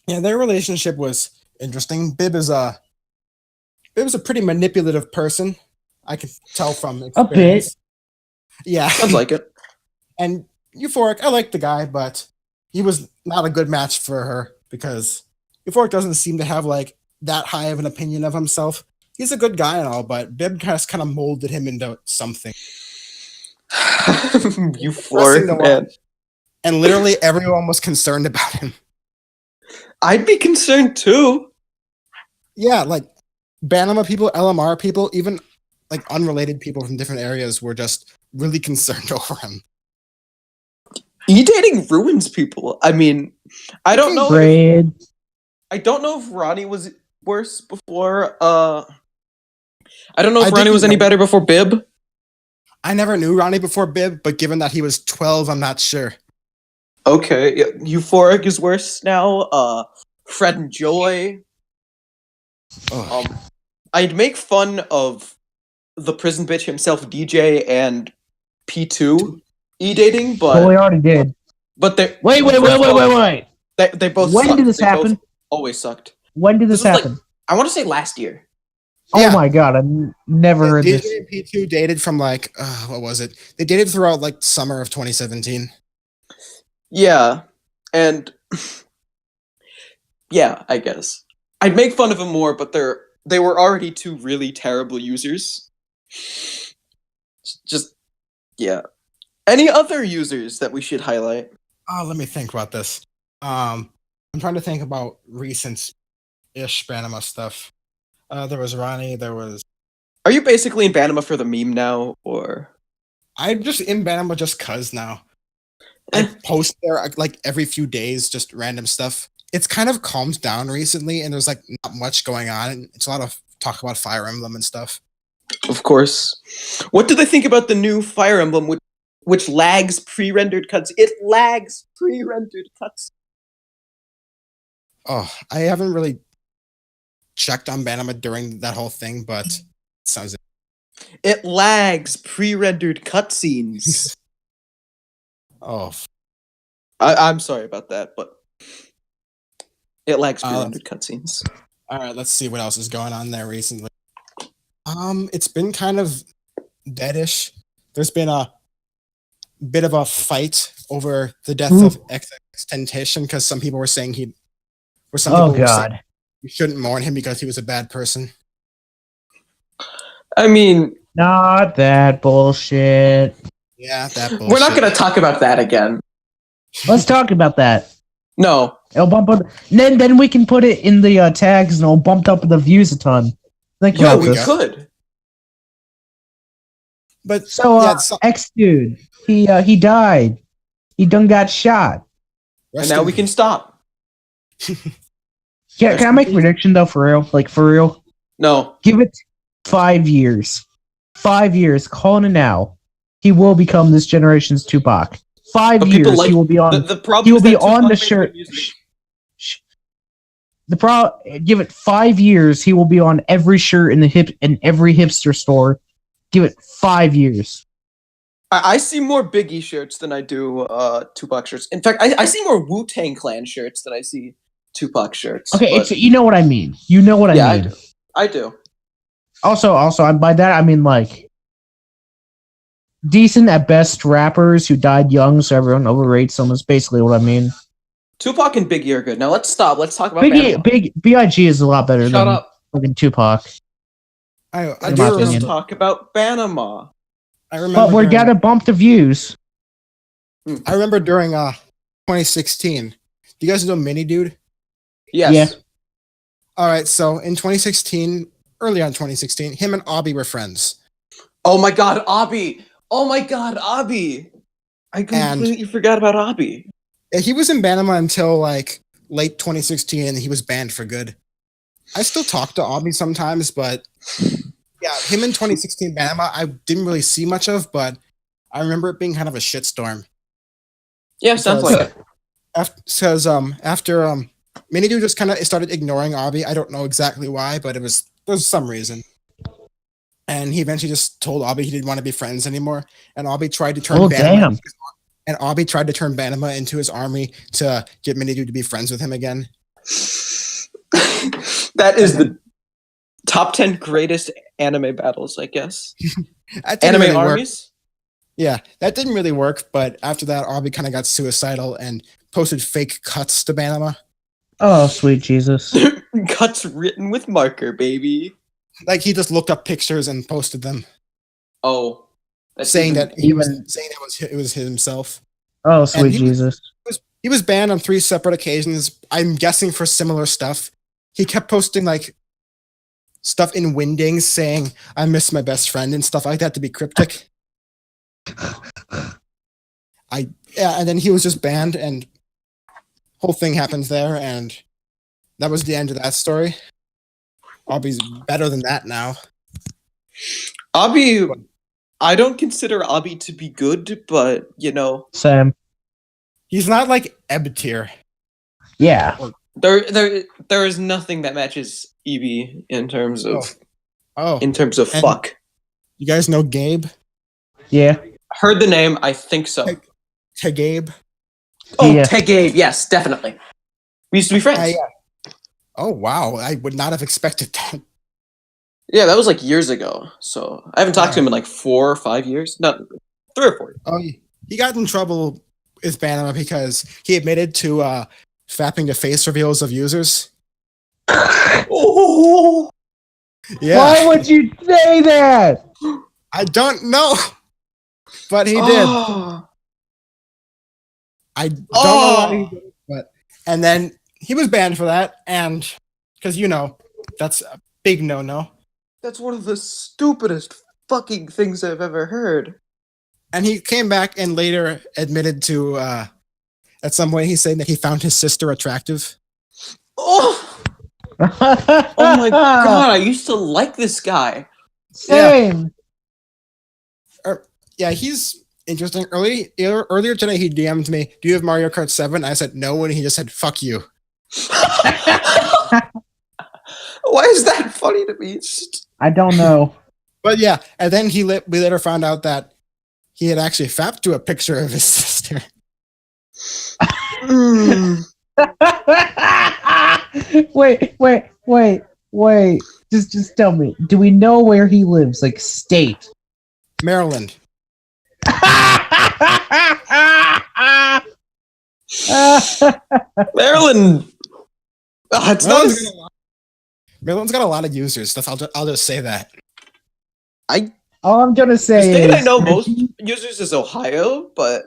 yeah, their relationship was interesting. Bib is a pretty manipulative person. I can tell from experience. A bit. Yeah. Sounds like it. And Euphoric, I like the guy, but he was not a good match for her because Euphoric doesn't seem to have like that high of an opinion of himself. He's a good guy and all, but Bib just kind of molded him into something. Euphoric, man. And literally everyone was concerned about him. I'd be concerned too. Yeah, like Banama people, LMR people, even like unrelated people from different areas were just really concerned over him. E-dating ruins people. I mean, I don't know. I don't know if Ronnie was worse before. I don't know if Ronnie was any better before Bib. I never knew Ronnie before Bib, but given that he was 12, I'm not sure. Okay, yeah, Euphoric is worse now. Fred and Joy. I'd make fun of the prison bitch himself, DJ, and P2 e-dating, but we already did. But they wait. They both. When sucked. did this they happen? Both always sucked. When did this happen? Like, I want to say last year. Oh my god, I've never heard DJ this. and P2 dated from like what was it? They dated throughout like summer of 2017. Yeah, and yeah, I guess I'd make fun of them more, but they were already two really terrible users. Just yeah. Any other users that we should highlight? Oh, let me think about this. I'm trying to think about recent-ish Banama stuff. There was Ronnie. There was. Are you basically in Banama for the meme now, or? I'm just in Banama just cause now. I post there like every few days, just random stuff. It's kind of calmed down recently, and there's like not much going on. It's a lot of talk about Fire Emblem and stuff. Of course. What do they think about the new Fire Emblem, which lags pre-rendered cuts? It lags pre-rendered cuts. Oh, I haven't really checked on Banama during that whole thing, but it sounds. It lags pre-rendered cutscenes. Oh, I'm sorry about that, but it lags pre-rendered cutscenes. All right, let's see what else is going on there recently. It's been kind of deadish. There's been a bit of a fight over the death of XXXTentacion because some people were saying were saying you shouldn't mourn him because he was a bad person. I mean, not that bullshit. Yeah, that bullshit. We're not going to talk about that again. Let's talk about that. No. It'll bump up. Then we can put it in the tags and it'll bump up the views a ton. Think about we this. could. But So, yeah, X dude, he died. He done got shot. And now we can stop. Can I make a prediction though, for real? Like for real? No. Give it 5 years. 5 years. Calling it now. He will become this generation's Tupac. 5 But people years. like He will be on. the problem He will is be that on Tupac the made shirt. good music. Give it 5 years. He will be on every shirt in every hipster store. Give it 5 years. I see more Biggie shirts than I do Tupac shirts. In fact, I see more Wu-Tang Clan shirts than I see Tupac shirts. Okay, but, you know what I mean. You know what I mean. I do. Also, by that I mean like decent at best rappers who died young, so everyone overrates them. Is basically what I mean. Tupac and Biggie are good. Now let's stop. Let's talk about Banama. Big is a lot better Shut than up. fucking Tupac. I In do my remember. opinion. Let's talk about Banama. I remember. But we gotta bump the views. I remember during 2016. Do you guys know Mini Dude? Yes. Yeah. All right, so in 2016, early on 2016, him and Obby were friends. Oh my God, Obby! Oh my God, Obby! I completely forgot about Obby. He was in Banama until like late 2016, and he was banned for good. I still talk to Obby sometimes, but yeah, him in 2016 Banama, I didn't really see much of, but I remember it being kind of a shitstorm. Yeah, sounds like it. Because after Mini Dude just kind of started ignoring Obby. I don't know exactly why, but there's some reason. And he eventually just told Obby he didn't want to be friends anymmer. And Obby tried to turn Banama into his army to get Mini Dude to be friends with him again. That is the top 10 greatest anime battles, I guess. Anime really armies? Yeah, that didn't really work, but after that, Obby kind of got suicidal and posted fake cuts to Banama. Oh, sweet Jesus. Cuts written with marker, baby. Like, he just looked up pictures and posted them. Oh. Saying that it was himself. Oh, sweet Jesus. He was banned on 3 separate occasions, I'm guessing for similar stuff. He kept posting, like, stuff in Wingdings saying, I miss my best friend and stuff like that to be cryptic. And then he was just banned, and whole thing happened there, and that was the end of that story. Obby's better than that now. Obby, I don't consider Obby to be good, but, you know. Sam. He's not like Ebb tier. Yeah. There is nothing that matches EB in terms of fuck. You guys know Gabe? Yeah. Heard the name, I think so. Gabe. Oh, Yeah. Gabe, yes, definitely. We used to be friends. Oh wow, I would not have expected that. Yeah, that was like years ago. So I haven't talked to him in like 4 or 5 years. No, 3 or 4. Oh, he got in trouble with Banama because he admitted to fapping to face reveals of users. Oh, Yeah. Why would you say that? I don't know, but he did. I don't know why he did, and then he was banned for that, and because that's a big no-no. That's one of the stupidest fucking things I've ever heard. And he came back and later admitted to, at some point, he's saying that he found his sister attractive. Oh, oh my God! I used to like this guy. Same. Yeah, he's interesting. Earlier today, he DM'd me, "Do you have Mario Kart 7?" I said no, and he just said, "Fuck you." Why is that funny to me? I don't know. But yeah, and then we later found out that he had actually fapped to a picture of his sister. Wait. Just tell me. Do we know where he lives? Like state? Maryland. Maryland. It's Maryland's got a lot of users. I'll just say that. All I'm gonna say the state is I know most users is Ohio, but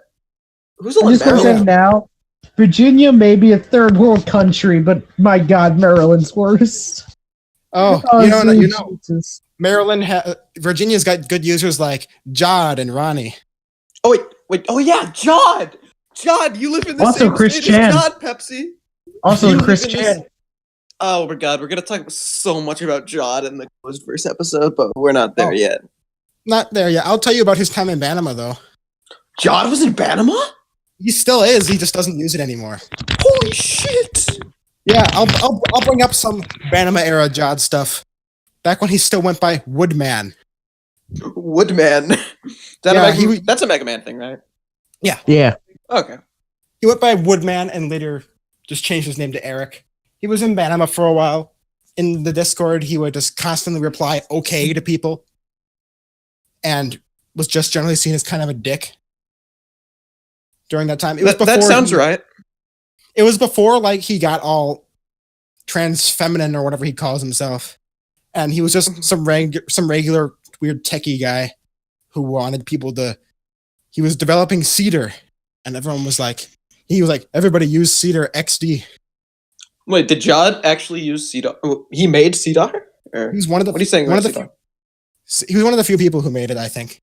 who's I'm on just gonna say Maryland? now, Virginia may be a third world country, but my God, Maryland's worst. Oh, Jesus. Virginia's got good users like Jod and Ronnie. Oh wait. Oh yeah, Jod. Jod, you live in the Also same Chris state Chan. as Jod, Pepsi. Also, You Chris live in this- Chan. Oh my god, we're gonna talk so much about Jod in the closed verse episode, but we're not there yet. Not there yet. I'll tell you about his time in Banama, though. Jod was in Panama? He still is. He just doesn't use it anymore. Holy shit! Yeah, I'll bring up some Banama era Jod stuff. Back when he still went by Woodman. Woodman. Yeah, That's a Mega Man thing, right? Yeah. Okay. He went by Woodman and later just changed his name to Eric. He was in Banama for a while. In the Discord, he would just constantly reply okay to people. And was just generally seen as kind of a dick during that time. That sounds right. It was before like he got all trans feminine or whatever he calls himself. And he was just some regular weird techie guy who wanted people to. He was developing Cedar, and everyone was like, everybody use Cedar XD. Wait, did Jod actually use Cedar? He made Cedar? Or He was one of the. what are you saying? One of about the. Cedar? He was one of the few people who made it, I think.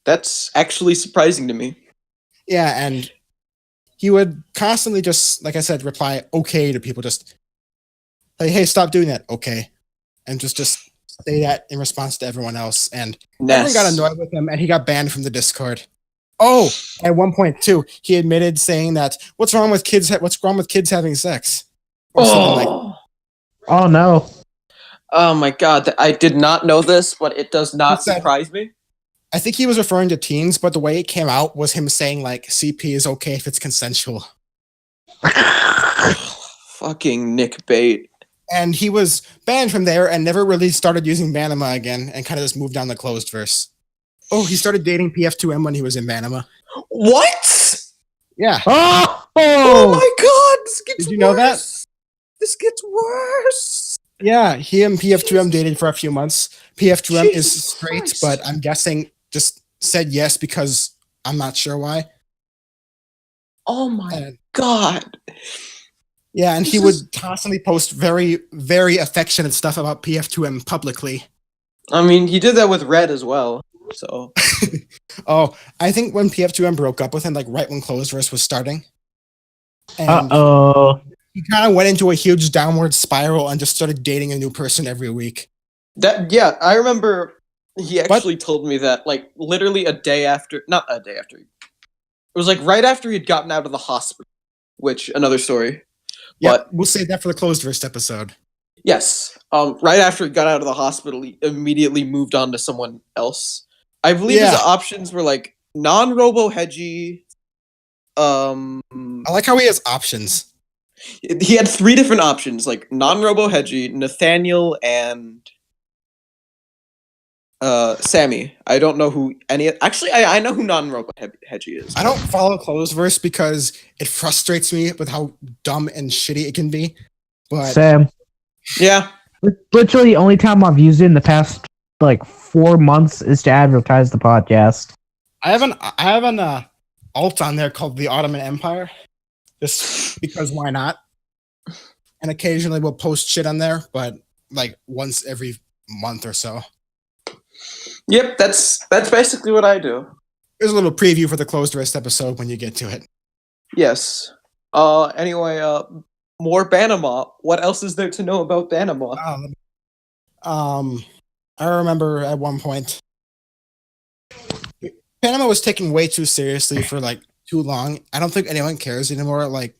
That's actually surprising to me. Yeah, and he would constantly just, like I said, reply okay to people. Just like, hey, stop doing that. Okay, and just say that in response to everyone else, and everyone got annoyed with him, and he got banned from the Discord. Oh, at one point too, he admitted saying that what's wrong with kids having sex? Or something like. Oh no. Oh my god, I did not know this, but it does not surprise me. I think he was referring to teens, but the way it came out was him saying like CP is okay if it's consensual. Fucking Nick Bait. And he was banned from there and never really started using Banama again and kind of just moved down the closed verse. Oh, he started dating PF2M when he was in Banama. What? Yeah. Oh my god, this gets worse. Did you know that? This gets worse. Yeah, he and PF2M dated for a few months. PF2M is Jesus straight, Christ. but I'm guessing just said yes because I'm not sure why. Oh my And, god. yeah, and he would constantly post very, very affectionate stuff about PF2M publicly. I mean, he did that with Red as well, so. Oh, I think when PF2M broke up with him, like right when Closeverse was starting. And Uh-oh. he kind of went into a huge downward spiral and just started dating a new person every week. Yeah, I remember he actually told me that, like, literally not a day after. It was, like, right after he'd gotten out of the hospital, which, another story. Yeah, But we'll save that for the Closeverse episode. yes, right after he got out of the hospital, he immediately moved on to someone else. I believe his options were, like, non-robo-hedgy, I like how he has options. he had 3 different options, like non-robo-hedgy, Nathaniel, and Sammy. I don't know who any. Actually, I know who non-robo-hedgy is. I don't follow Closeverse because it frustrates me with how dumb and shitty it can be. But Sam. Yeah. Literally the only time I've used it in the past like 4 months is to advertise the podcast. I have an alt on there called the Ottoman Empire, just because why not? And occasionally we'll post shit on there, but like once every month or so. Yep, that's basically what I do. Here's a little preview for the closed wrist episode when you get to it. Yes. Anyway, more Banama. What else is there to know about Banama? I remember at one point Panama was taken way too seriously for like too long. I don't think anyone cares anymore. Like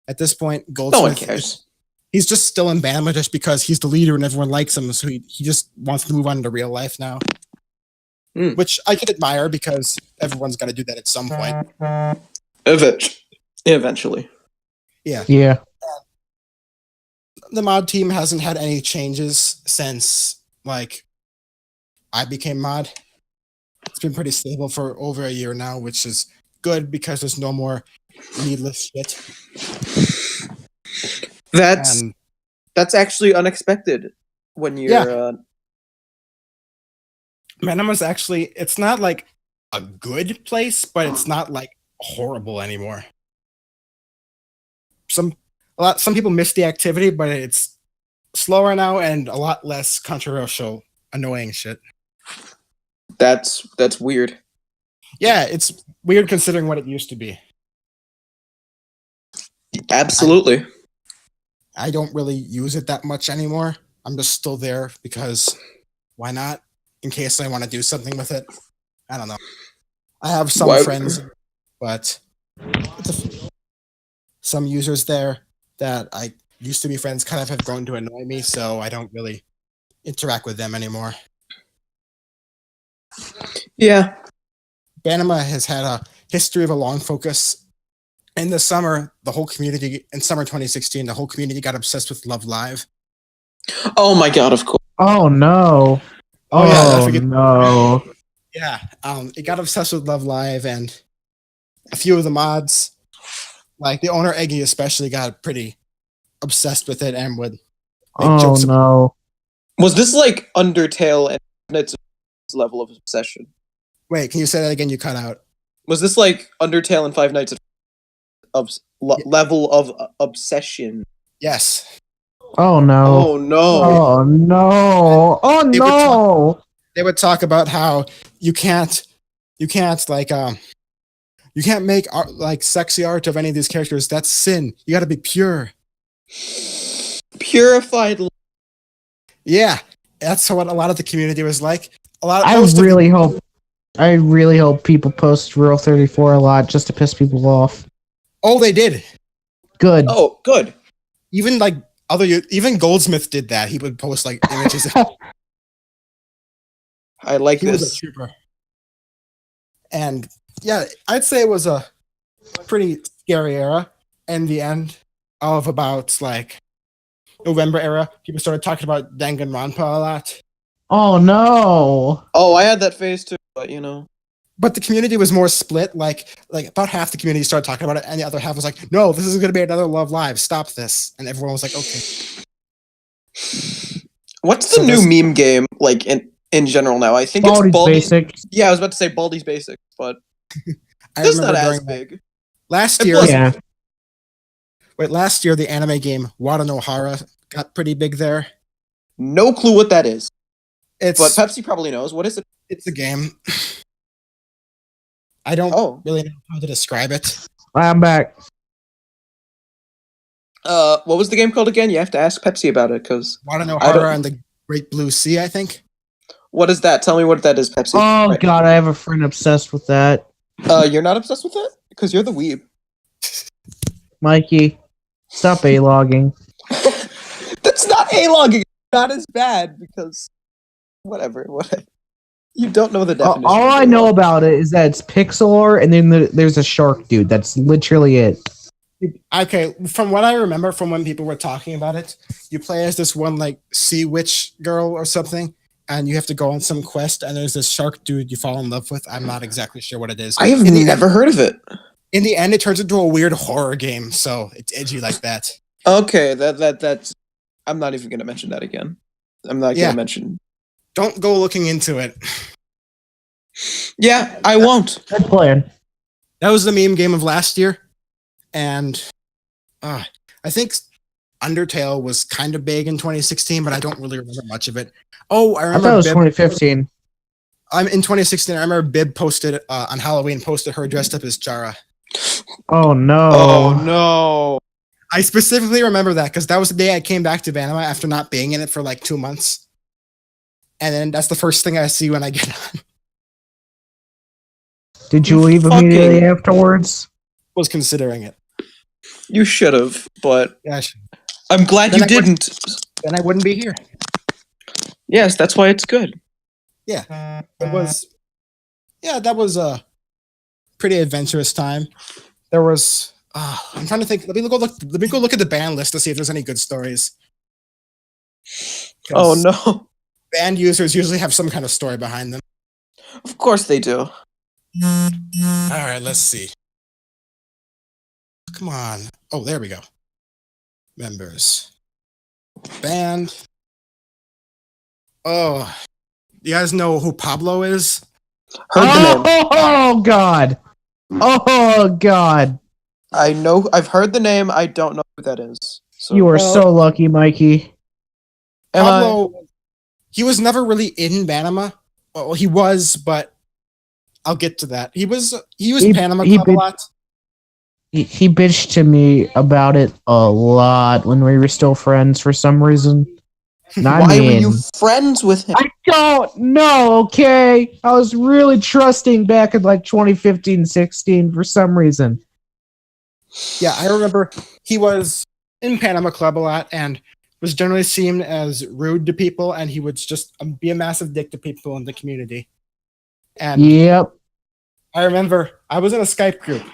at this point, Goldsmith, No one cares. He's just still in Banama just because he's the leader and everyone likes him. So he just wants to move on into real life now. Which I can admire because everyone's got to do that at some point. Eventually. Yeah. Yeah. The mod team hasn't had any changes since like I became mod. It's been pretty stable for over a year now, which is good because there's no more needless shit. That's actually unexpected when you're Banama's actually, it's not like a good place, but it's not like horrible anymore. Some people miss the activity, but it's slower now and a lot less controversial annoying shit. That's weird. Yeah, it's weird considering what it used to be. Absolutely. I don't really use it that much anymore. I'm just still there because why not? In case I want to do something with it. I don't know. I have some friends, but some users there that I used to be friends kind of have grown to annoy me, so I don't really interact with them anymore. Yeah. Banama has had a history of a long focus. In the summer, in summer 2016, the whole community got obsessed with Love Live. Oh my god, of course. Oh no. Oh, yeah, I Oh forget. no. Yeah, it got obsessed with Love Live, and a few of the mods, like the owner Eggy especially, got pretty obsessed with it and would make Oh jokes about no. Was this like Undertale and its level of obsession? Wait, can you say that again? You cut out. Was this like Undertale and Five Nights of level of obsession? Yes. Oh no. Oh no. Oh no. Oh no. They would talk about how you can't like you can't make art, like sexy art of any of these characters. That's sin. You got to be pure. Purified. Yeah, that's what a lot of the community was like. I really hope people post Rule 34 a lot just to piss people off. Oh, they did. Good. Oh, good. Even like even Goldsmith did that. He would post like images. I like He was a this. trooper. And yeah, I'd say it was a pretty scary era. In the end of about like November era, people started talking about Danganronpa a lot. Oh no. Oh, I had that phase too, but you know. But the community was more split. Like about half the community started talking about it, and the other half was like, "No, this is going to be another Love Live. Stop this!" And everyone was like, "Okay." What's the new meme game like in general now? I think Baldi's it's Baldi's Basic. Yeah, I was about to say Baldi's Basics, but I it's not remember as during big. last It year. wasn't. Yeah. Wait, last year the anime game Wada no Hara got pretty big there. No clue what that is. It's But Pepsi probably knows. What is it? it's a game. I don't really know how to describe it. I'm back. What was the game called again? You have to ask Pepsi about it, because Wada no I don't- Hara and the Great Blue Sea, I think. what is that? Tell me what that is, Pepsi. Oh Right. god, I have a friend obsessed with that. You're not obsessed with it? Because you're the weeb. Mikey, stop A-logging. That's not A-logging. Not as bad, because whatever. You don't know the definition. All I know about it is that it's pixel art, and then there's a shark dude. That's literally it. Okay, from what I remember from when people were talking about it, you play as this one like sea witch girl or something, and you have to go on some quest, and there's this shark dude you fall in love with. I'm not exactly sure what it is. I have never heard of it. In the end, it turns into a weird horror game, so it's edgy like that. Okay, that's. I'm not even gonna mention that again. I'm not gonna mention. Don't go looking into it. Yeah, I won't. Good plan. That was the meme game of last year, and I think Undertale was kind of big in 2016, but I don't really remember much of it. Oh, I I remember thought it was Bib, 2015. I'm in 2016. I remember Bib posted on Halloween, posted her dressed up as Jara. Oh no. Oh no. I specifically remember that because that was the day I came back to Banama after not being in it for like 2 months. And then that's the first thing I see when I get on. Did you leave immediately afterwards? Was considering it. You should have, but Yeah, I'm glad Then you I would- didn't. then I wouldn't be here. Yes, that's why it's good. Yeah, it was. Yeah, that was a pretty adventurous time. There was. I'm trying to think. Let me go look at the band list to see if there's any good stories. Oh 'Cause no. Band users usually have some kind of story behind them. Of course they do. All right, let's see. Come on. Oh, there we go. Members. Band. Oh, you guys know who Pablo is? Heard the name. Oh god. Oh god. I know. I've heard the name. I don't know who that is. So You are Well- so lucky, Mikey. am I? Pablo. he was never really in Banama. Well, he was, but I'll get to that. He was Panama Club a lot. He bitched to me about it a lot when we were still friends for some reason. Why were you friends with him? I don't know, okay? I was really trusting back in like 2015, 16 for some reason. Yeah, I remember he was in Panama Club a lot and was generally seen as rude to people, and he would just be a massive dick to people in the community. And yep. I remember I was in a Skype group,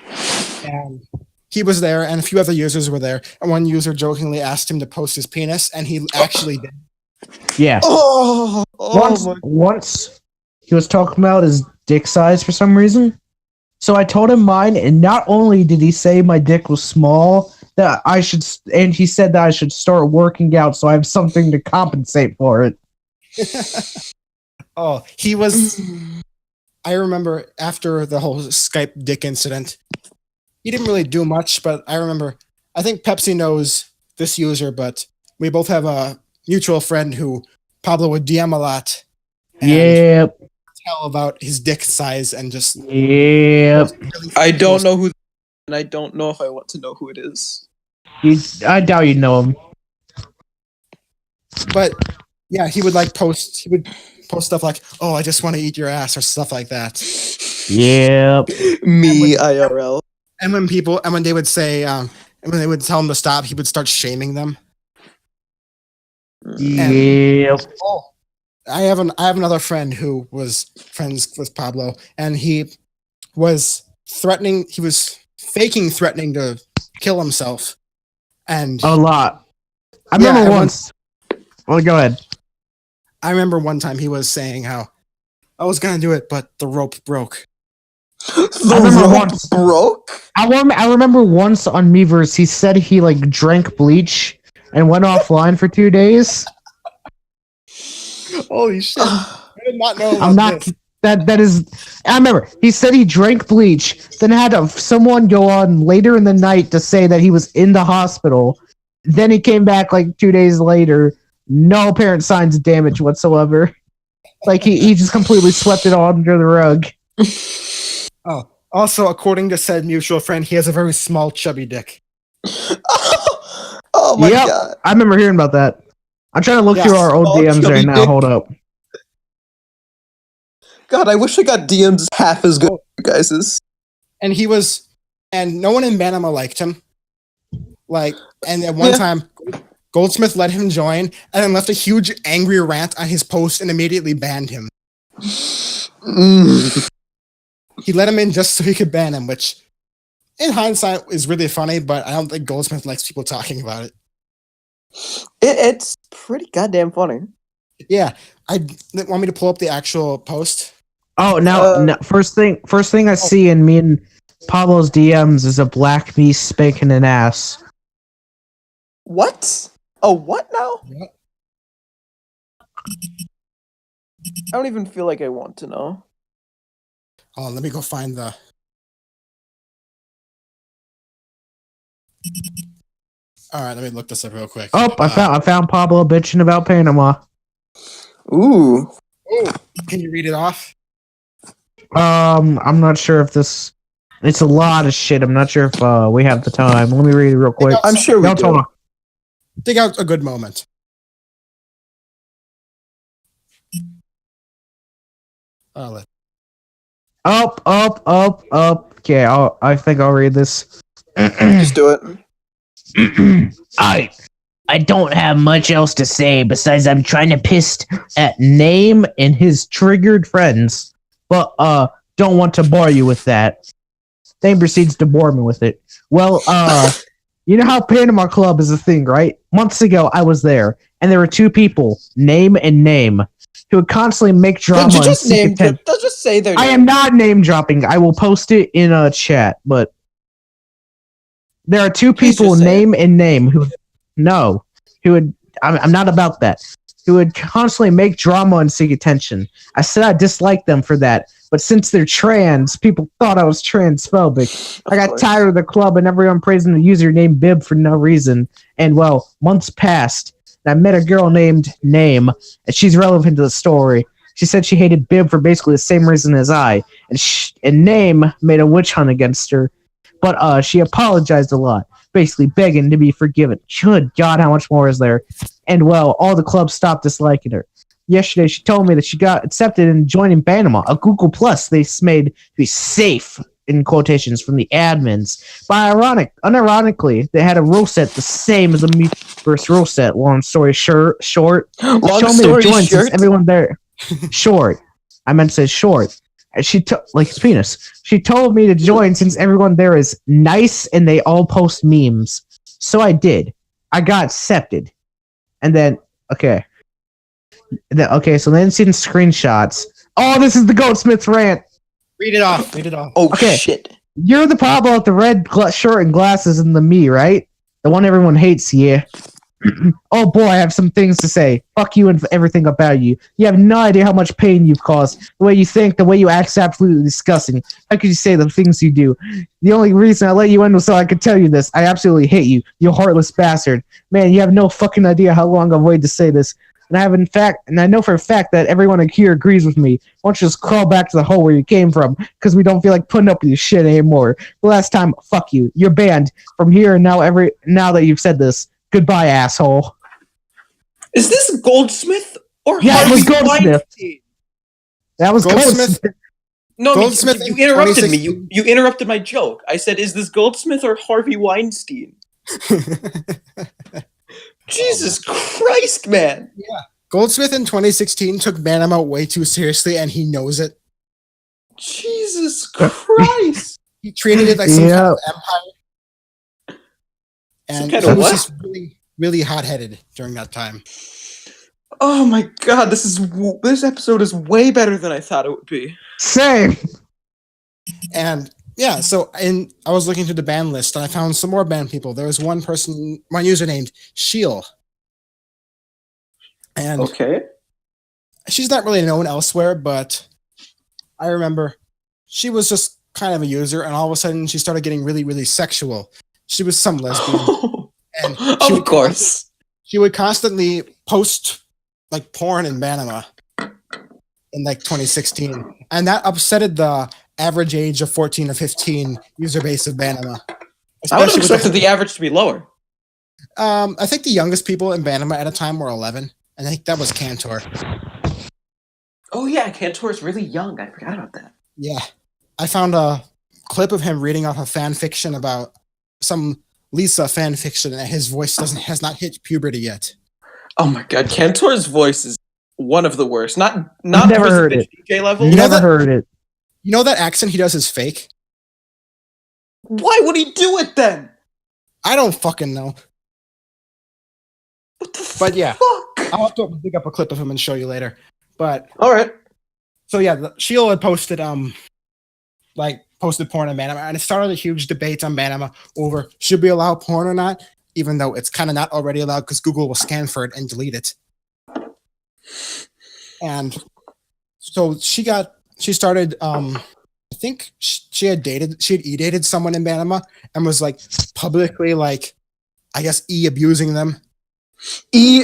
and he was there, and a few other users were there, and one user jokingly asked him to post his penis, and he actually did. Yeah. Once he was talking about his dick size for some reason. So I told him mine, and not only did he say my dick was small, that I should, and he said that I should start working out so I have something to compensate for it. Oh, he was. I remember after the whole Skype dick incident, he didn't really do much, but I remember. I think Pepsi knows this user, but we both have a mutual friend who Pablo would DM a lot. Yep. Tell about his dick size and just. Yep. I don't know who, and I don't know if I want to know who it is. I doubt you know him. But yeah, he would post. He would post stuff like, "Oh, I just want to eat your ass" or stuff like that. Yep. Me IRL. And when they would say, when they would tell him to stop, he would start shaming them. Yep. I have another friend who was friends with Pablo, and he was threatening. He was faking threatening to kill himself, and a lot. I remember once. Well, go ahead. I remember one time he was saying how I was gonna do it, but the rope broke. The rope broke? I remember once on Miiverse he said he drank bleach and went offline for 2 days. Holy shit! I did not know. I'm not. This. That is. I remember he said he drank bleach, then had someone go on later in the night to say that he was in the hospital. Then he came back 2 days later, no apparent signs of damage whatsoever. He just completely swept it all under the rug. Oh, also, according to said mutual friend, he has a very small, chubby dick. Oh my god! I remember hearing about that. I'm trying to look through our old DMs right now. Hold up. God, I wish I got DMs half as good as you guys's. And no one in Banama liked him. And at one time, Goldsmith let him join, and then left a huge angry rant on his post and immediately banned him. He let him in just so he could ban him, which, in hindsight, is really funny, but I don't think Goldsmith likes people talking about it. It's pretty goddamn funny. Yeah. Want me to pull up the actual post? Oh, no. First thing I see in me and Pablo's DMs is a black me spanking an ass. What? Oh, what now? Yep. I don't even feel like I want to know. Oh, let me go find the... Alright, let me look this up real quick. Oh, I found Pablo bitching about Panama. Ooh. Can you read it off? I'm not sure if this... It's a lot of shit. I'm not sure if we have the time. Let me read it real quick. I'm sure we do. Dig out a good moment. Up. Okay, I think I'll read this. Just do it. I don't have much else to say besides I'm trying to piss at Name and his triggered friends, but don't want to bore you with that. Name proceeds to bore me with it. Well, you know how Panama Club is a thing, right? Months ago, I was there, and there were two people, Name and Name, who would constantly make drama. Don't just say their name. I am not name dropping. I will post it in a chat, but there are two people, Name and Name, who would. I'm not about that. Who would constantly make drama and seek attention. I said I disliked them for that, but since they're trans, people thought I was transphobic. I got tired of the club and everyone praising the username Bib for no reason. And well, months passed. and I met a girl named Name, and she's relevant to the story. She said she hated Bib for basically the same reason as I, and Name made a witch hunt against her, but she apologized a lot, basically begging to be forgiven. Good God, how much more is there? And well, all the clubs stopped disliking her. Yesterday, she told me that she got accepted in joining Banama, a Google Plus they made to be safe, in quotations, from the admins. But unironically, they had a rule set the same as the Miiverse rule set. Long story short, Long story short, since everyone there. Short. I meant to say short. And like his penis. She told me to join since everyone there is nice and they all post memes. So I did. I got accepted. And then, okay. So then seeing screenshots. Oh, this is the Goldsmith rant. Read it off. Oh, okay. shit. You're the problem with the red shirt and glasses and the me, right? The one everyone hates, yeah. Oh boy, I have some things to say. Fuck you and everything about you. You have no idea how much pain you've caused. The way you think, the way you act is absolutely disgusting. How could you say the things you do? The only reason I let you in was so I could tell you this. I absolutely hate you, you heartless bastard. Man, you have no fucking idea how long I've waited to say this. And I know for a fact that everyone here agrees with me. Why don't you just crawl back to the hole where you came from? Because we don't feel like putting up with your shit anymore. The last time, fuck you. You're banned from here and now that you've said this. Goodbye, asshole. Is this Goldsmith or Yeah, it Harvey was Goldsmith. Weinstein? That was Goldsmith. No, Goldsmith you interrupted me. 2016. You interrupted my joke. I said, "Is this Goldsmith or Harvey Weinstein?" Jesus Christ, man! Goldsmith in 2016 took Banama way too seriously, and he knows it. Jesus Christ! He treated it like some kind of empire. And kind he of was what? just really, really hot-headed during that time. Oh my God! This episode is way better than I thought it would be. Same. And yeah, so I was looking through the ban list, and I found some more ban people. There was one user named Sheil. And Okay. she's not really known elsewhere, but I remember she was just kind of a user, and all of a sudden she started getting really, really sexual. She was some lesbian. And Of course. She would constantly post like porn in Banama in like 2016. And that upsetted the average age of 14 or 15 user base of Banama. I would have expected the average to be lower. I think the youngest people in Banama at a time were 11. And I think that was Cantor. Oh yeah, Cantor is really young. I forgot about that. Yeah. I found a clip of him reading off a fan fiction about some Lisa fan fiction, and his voice has not hit puberty yet. Oh my God, Cantor's voice is one of the worst. Not Never heard the it. DJ level. Never heard it. You know that accent he does is fake? Why would he do it then? I don't fucking know. What the But yeah. fuck? I'll have to dig up a clip of him and show you later. But All right. so yeah, Sheila had posted posted porn on Banama, and it started a huge debate on Banama over should we allow porn or not, even though it's kind of not already allowed because Google will scan for it and delete it. And so she started I think she had e-dated someone in Banama and was like publicly like I guess abusing them.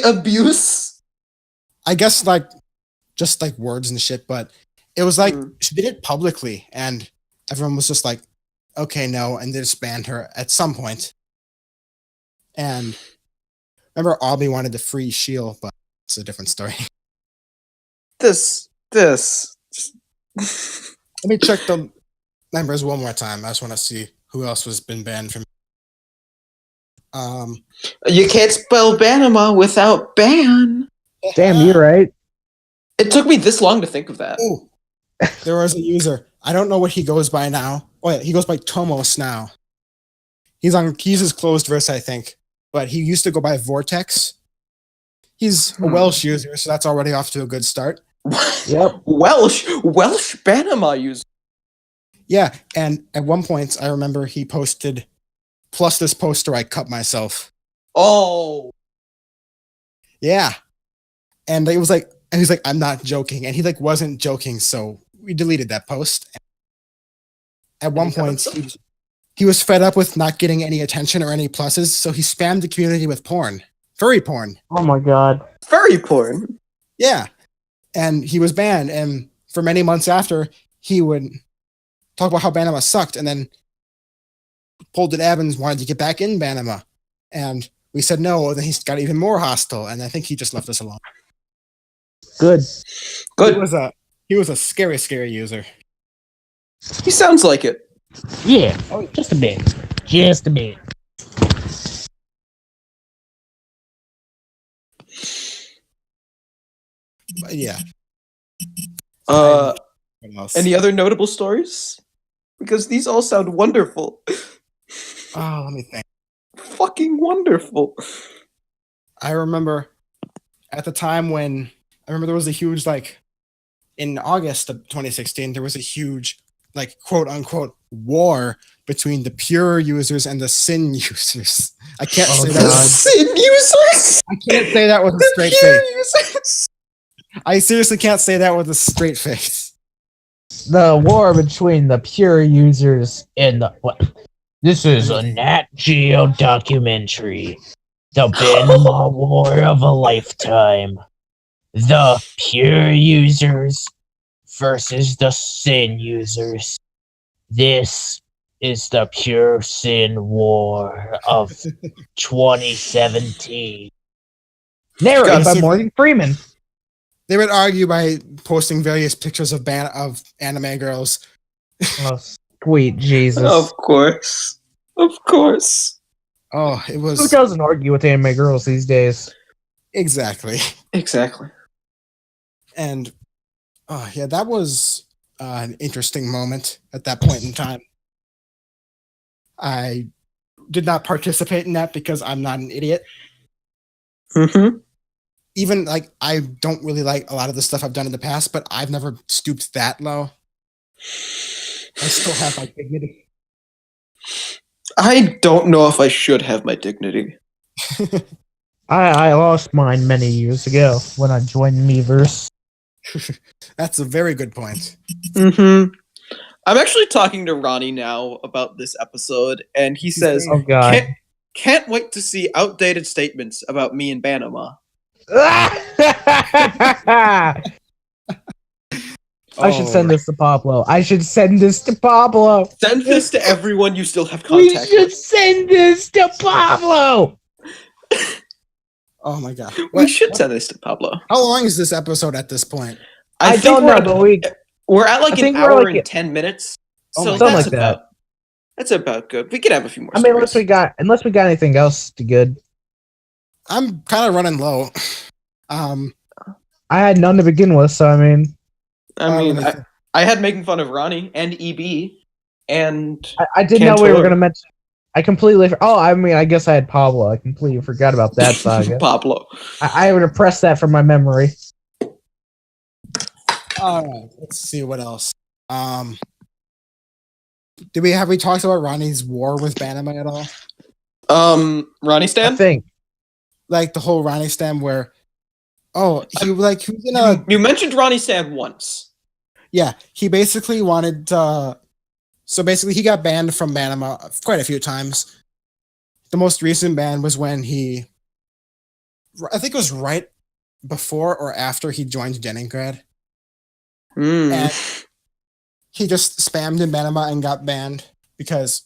Abuse? I guess like just like words and shit, but it was like she did it publicly and everyone was just like, okay, no, and they just banned her at some point. And remember Aubrey wanted to free Sheil, but it's a different story. This. Let me check the numbers one more time. I just want to see who else has been banned from. You can't spell Banama without ban. Damn, you're right. It took me this long to think of that. Ooh, there was a user. I don't know what he goes by now. Oh yeah, he goes by Tomos now. He's his closed verse, I think. But he used to go by Vortex. He's a Welsh user, so that's already off to a good start. Yep. Welsh Banama user. Yeah, and at one point I remember he posted plus this poster I cut myself. Oh. Yeah. And it was like he's like, I'm not joking. And he like wasn't joking, so we deleted that post. At one point he was fed up with not getting any attention or any pluses, so he spammed the community with porn furry porn. Oh my god. Furry porn. Yeah. And he was banned. And for many months after, he would talk about how Banama sucked. And then Polden Evans wanted to get back in Banama. And we said no. And then he got even more hostile. And I think he just left us alone. Good. Good. He was a scary, scary user. He sounds like it. Yeah. Just a bit. Just a bit. But yeah. Uh, What else? any other notable stories? Because these all sound wonderful. Oh, let me think. Fucking wonderful. I remember at the time when there was a huge, like, in August of 2016, there was a huge, like, quote unquote war between the pure users and the sin users. I can't say The that. sin users. I can't say that with a The straight pure face. users. I seriously can't say that with a straight face. The war between the pure users and the what? This is a Nat Geo documentary. The Banama War of a Lifetime. The pure users versus the sin users. This is the pure sin war of 2017. Narrated by Morgan Freeman. They would argue by posting various pictures of anime girls. Oh, sweet Jesus. Of course. Of course. Oh, it Who was doesn't argue with anime girls these days? exactly. Exactly. And oh yeah, that was an interesting moment at that point in time. I did not participate in that because I'm not an idiot. Mm-hmm. Even like I don't really like a lot of the stuff I've done in the past, but I've never stooped that low. I still have my dignity. I don't know if I should have my dignity. I lost mine many years ago when I joined Miiverse. That's a very good point. Mm-hmm. I'm actually talking to Ronnie now about this episode, and he says, Oh god. can't wait to see outdated statements about me and Banama. I should send this to Pablo. Send this to everyone you still have We contact should with. send this to Pablo. Oh my god. We should send this to Pablo. How long is this episode at this point? I think don't we're know, at- but we're at like I an think we're hour like and at- 10 minutes. Oh So my Something that's like that. That's about good. We could have a few more. I mean, unless we got anything else to good. I'm kind of running low. I had none to begin with, so I mean, I had making fun of Ronnie and EB, and I didn't know we were Cantor. gonna mention. I completely. Oh, I mean, I guess I had Pablo. I completely forgot about that saga. Pablo. I would repress that from my memory. Let's see what else. Have we talked about Ronnie's war with Banama at all? Ronnie I Stan? think. Like the whole Ronnie stem where he was in a You mentioned Ronnie Stan once. yeah, he basically wanted so basically he got banned from Banama quite a few times. The most recent ban was when I think it was right before or after he joined Leningrad. And he just spammed in Banama and got banned because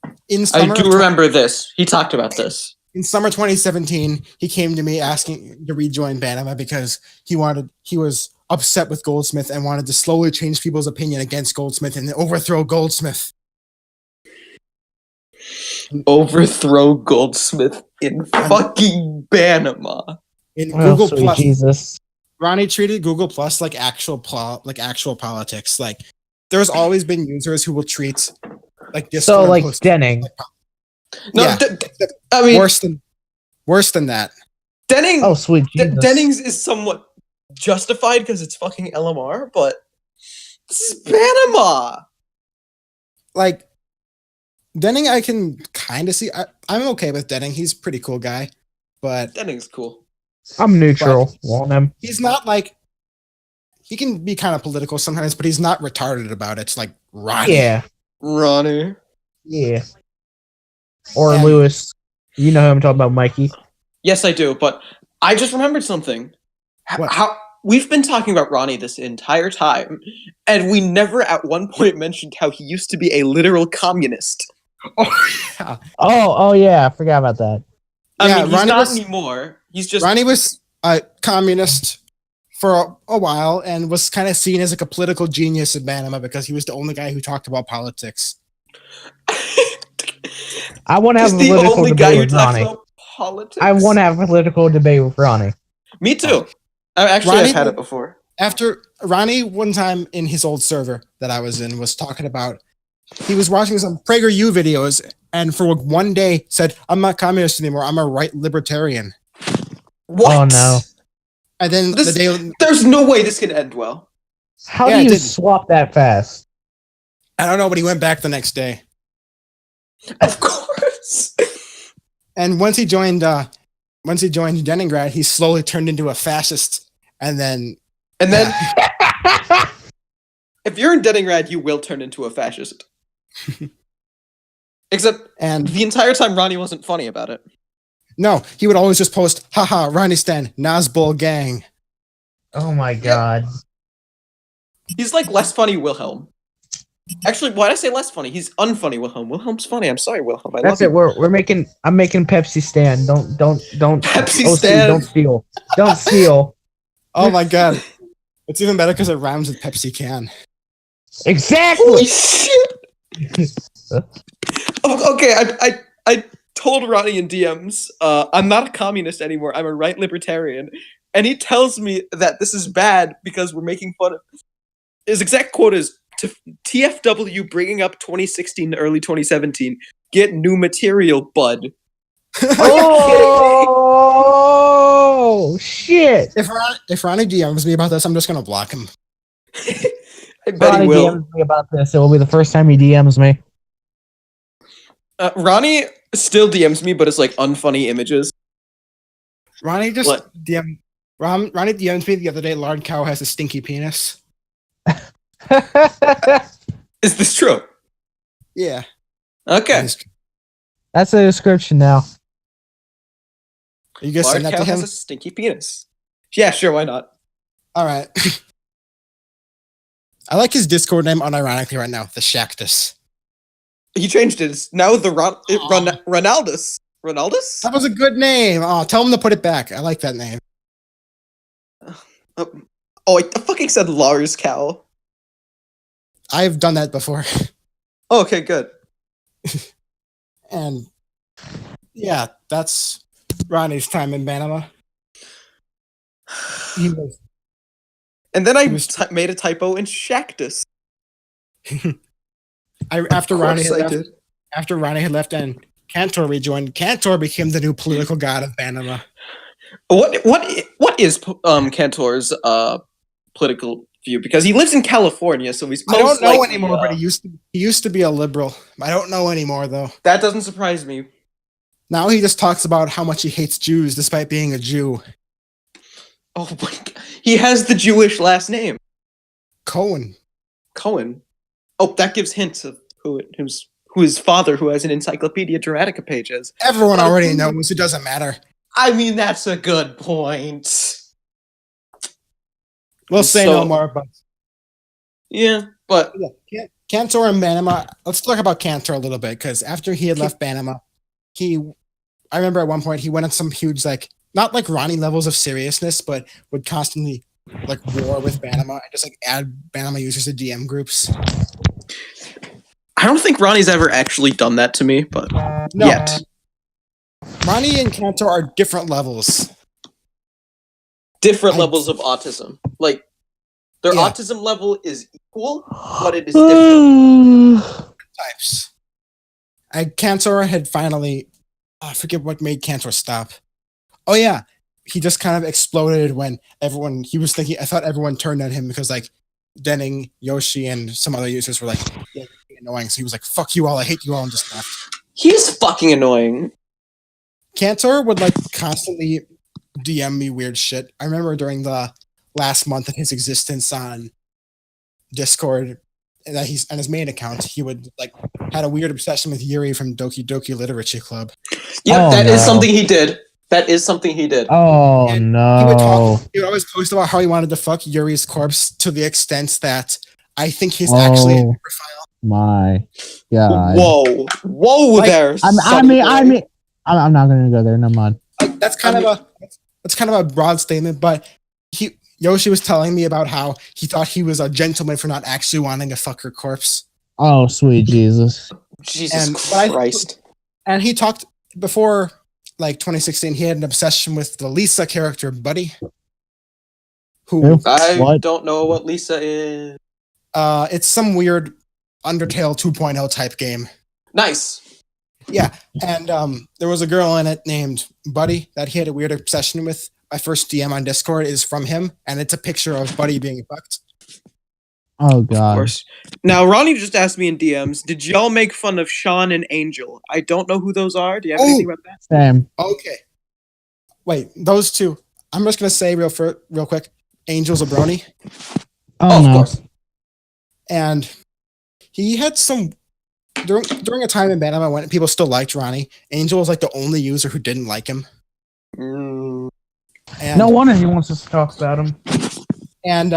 I do remember this. He talked about this. In summer 2017, he came to me asking to rejoin Banama because he was upset with Goldsmith and wanted to slowly change people's opinion against Goldsmith and overthrow Goldsmith. Overthrow Goldsmith in fucking Banama. In Oh, Google sweet Plus, Jesus. Ronnie treated Google Plus like actual politics. Like there's always been users who will treat like this. So, like Denning. No, Yeah. I mean, worse than that. Denning. Oh, sweet Jesus. Dennings is somewhat justified because it's fucking LMR, but this is Panama. Like Denning, I can kind of see. I'm okay with Denning. He's a pretty cool guy, but Denning's cool. I'm neutral on him. he's not like. He can be kind of political sometimes, but he's not retarded about it. It's like Ronnie. Yeah. Ronnie. Yeah. Or And- Lewis. You know who I'm talking about, Mikey. Yes, I do, but I just remembered something. What? How we've been talking about Ronnie this entire time, and we never at one point mentioned how he used to be a literal communist. Oh, yeah. Oh yeah, I forgot about that. I Yeah, mean, he's Ronnie not was- anymore. He's just Ronnie was a communist for a while and was kind of seen as like a political genius in Banama because he was the only guy who talked about politics. I want to have he's a the political only guy debate who with talks Ronnie. about politics. I want to have a political debate with Ronnie. Me too. I've Ronnie- had it before. After Ronnie, one time in his old server that I was in, was talking about he was watching some PragerU videos and for one day said, "I'm not communist anymore. I'm a right libertarian." What? Oh, no. And then This- the day There's no way this can end well. How Yeah, do it you didn't. swap that fast? I don't know, but he went back the next day. Of course. And once he joined Leningrad, he slowly turned into a fascist. And then And then, if you're in Leningrad, you will turn into a fascist. Except and the entire time Ronnie wasn't funny about it. no, he would always just post, "Haha, Ronnie Stan, Nazbol gang." Oh my god. He's like less funny Wilhelm. Actually, why did I say less funny? He's unfunny Wilhelm. Wilhelm's funny. I'm sorry, Wilhelm. I That's love it. I'm making Pepsi stand. Don't Pepsi OC, Stan. Don't steal. Don't steal. Oh my god. It's even better because it rhymes with Pepsi can. Exactly. Holy shit! Okay, I told Ronnie in DMs, I'm not a communist anymore. I'm a right libertarian, and he tells me that this is bad because we're making fun of. His exact quote is TFW bringing up 2016 to early 2017. Get new material, bud. Oh shit! If Ronnie DMs me about this, I'm just gonna block him. I bet Ronnie he will. DMs me about this. It will be the first time he DMs me. Ronnie still DMs me, but it's like unfunny images. Ronnie just What? Ronnie DMs me the other day. Lard cow has a stinky penis. Is this true? Yeah. Okay. Are That's a description now. you gonna Lard send that cow to him? has a stinky penis. Yeah, sure, why not? All right. I like his Discord name unironically right now. The Shactus. He changed it. It's now the Ronaldus. Ronaldus? That was a good name. Oh, tell him to put it back. I like that name. Oh, I fucking said Lars cow. I've done that before. Oh, okay, good. And yeah, that's Ronnie's time in Panama. He was And then I He was- made a typo in Shactus. after Of Ronnie course had I left, did. after Ronnie had left and Cantor rejoined, Cantor became the new political god of Panama. What is Cantor's political view? Because he lives in California, so he's I don't most know likely, anymore, but he used to be a liberal. I don't know anymore though. that doesn't surprise me. Now he just talks about how much he hates Jews despite being a Jew. Oh my god. He has the Jewish last name. Cohen. Cohen. Oh, that gives hints of who his father, who has an Encyclopedia Dramatica page is. Everyone already knows. It doesn't matter. I mean, that's a good point. We'll say So- no more, but Yeah, but yeah, Cantor and Banama. Let's talk about Cantor a little bit because after he had left Banama, I remember at one point he went on some huge not like Ronnie levels of seriousness, but would constantly war with Banama and just add Banama users to DM groups. I don't think Ronnie's ever actually done that to me, but No, yet. Ronnie and Cantor are different levels. Different I- levels of autism. Like, their Yeah. autism level is equal, but it is different. Types. Cantor had finally, I forget what made Cantor stop. Oh yeah, he just kind of exploded when he was thinking. I thought everyone turned on him because Denning, Yoshi, and some other users were yeah, you're annoying. So he was like, "Fuck you all, I hate you all," and just left. He's fucking annoying. Cantor would constantly DM me weird shit. I remember during the last month of his existence on Discord, that he's on his main account, he would had a weird obsession with Yuri from Doki Doki Literature Club. Yep, Oh, that is no. something he did. That is something he did. Oh And no! he would always post about how he wanted to fuck Yuri's corpse to the extent that I think he's actually a Oh necrophile. my god! Whoa Like, there. I mean, I'm not gonna go there. Never mind. Like, that's kind of a broad statement, but Yoshi was telling me about how he thought he was a gentleman for not actually wanting to fuck her corpse. Oh sweet Jesus! Jesus but Christ. And he talked before, like 2016. He had an obsession with the Lisa character, Buddy. Who? I don't know what Lisa is. It's some weird Undertale 2.0 type game. Nice. Yeah, and there was a girl in it named Buddy that he had a weird obsession with. My first DM on Discord is from him, and it's a picture of Buddy being fucked. Oh Of god! course. Now, Ronnie just asked me in DMs, did y'all make fun of Sean and Angel? I don't know who those are. Do you have anything about that? Same. Okay. Wait, those two. I'm just gonna say real quick. Angel's a brony, Oh of no! course. and he had some during a time in Banama when people still liked Ronnie. Angel was like the only user who didn't like him. Mm, And, No wonder he wants us to talk about him. And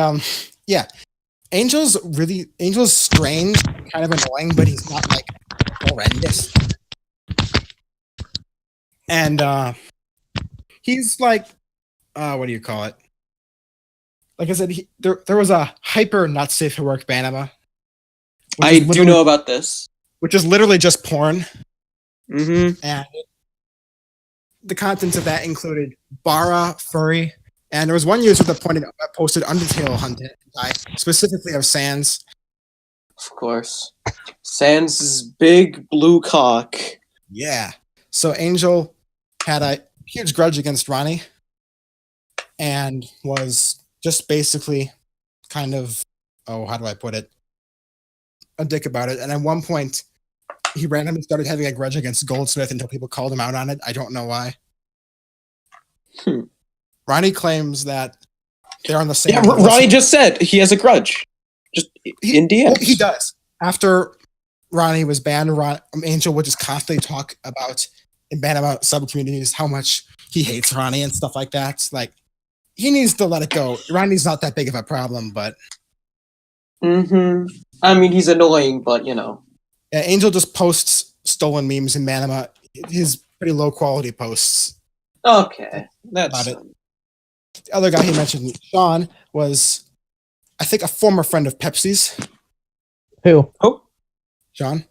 yeah, Angel's strange, kind of annoying, but he's not like horrendous. And he's like, what do you call it? Like I said, there was a hyper not safe for work Banama. I do know about this. Which is literally just porn. Mm-hmm. And the contents of that included Bara, furry, and there was one user that posted Undertale hentai, specifically of Sans. Of course. Sans' big blue cock. Yeah. So Angel had a huge grudge against Ronnie and was just basically kind of, how do I put it? A dick about it. And at one point, he randomly started having a grudge against Goldsmith until people called him out on it. I don't know why. Ronnie claims that they're on the same. Yeah, Ronnie just said he has a grudge. Just in DMs. Well, he does. After Ronnie was banned, Angel would just constantly talk about in Banama sub communities how much he hates Ronnie and stuff like that. Like, he needs to let it go. Ronnie's not that big of a problem, but. Mm-hmm. I mean, he's annoying, but you know. Yeah, Angel just posts stolen memes in Banama. His pretty low quality posts. Okay, that's it. The other guy he mentioned, Sean, was, I think, a former friend of Pepsi's. Who? Oh, John?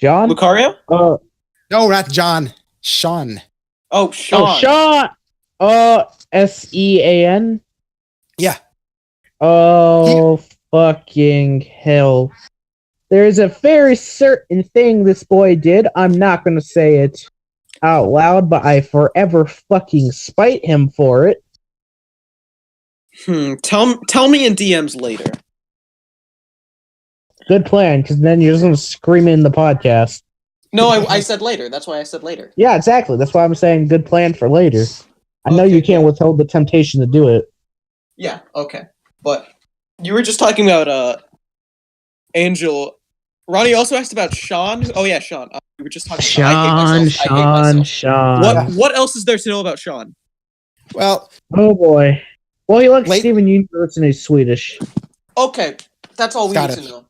John? Lucario? No, not John. Sean. Oh, Sean. Oh, Sean! SEAN? Yeah. Oh, fucking hell. There's a very certain thing this boy did. I'm not gonna say it out loud, but I forever fucking spite him for it. Tell me in DMs later. Good plan, because then you're just gonna scream in the podcast. No, I said later. That's why I said later. Yeah, exactly. That's why I'm saying good plan for later. I know you can't withhold the temptation to do it. Yeah, okay. But you were just talking about Angel. Ronnie also asked about Sean. Oh yeah, Sean. We were just talking about Sean. What else is there to know about Sean? Well, oh boy. Well, he likes Steven Universe and he's Swedish. Okay, that's all we need to know.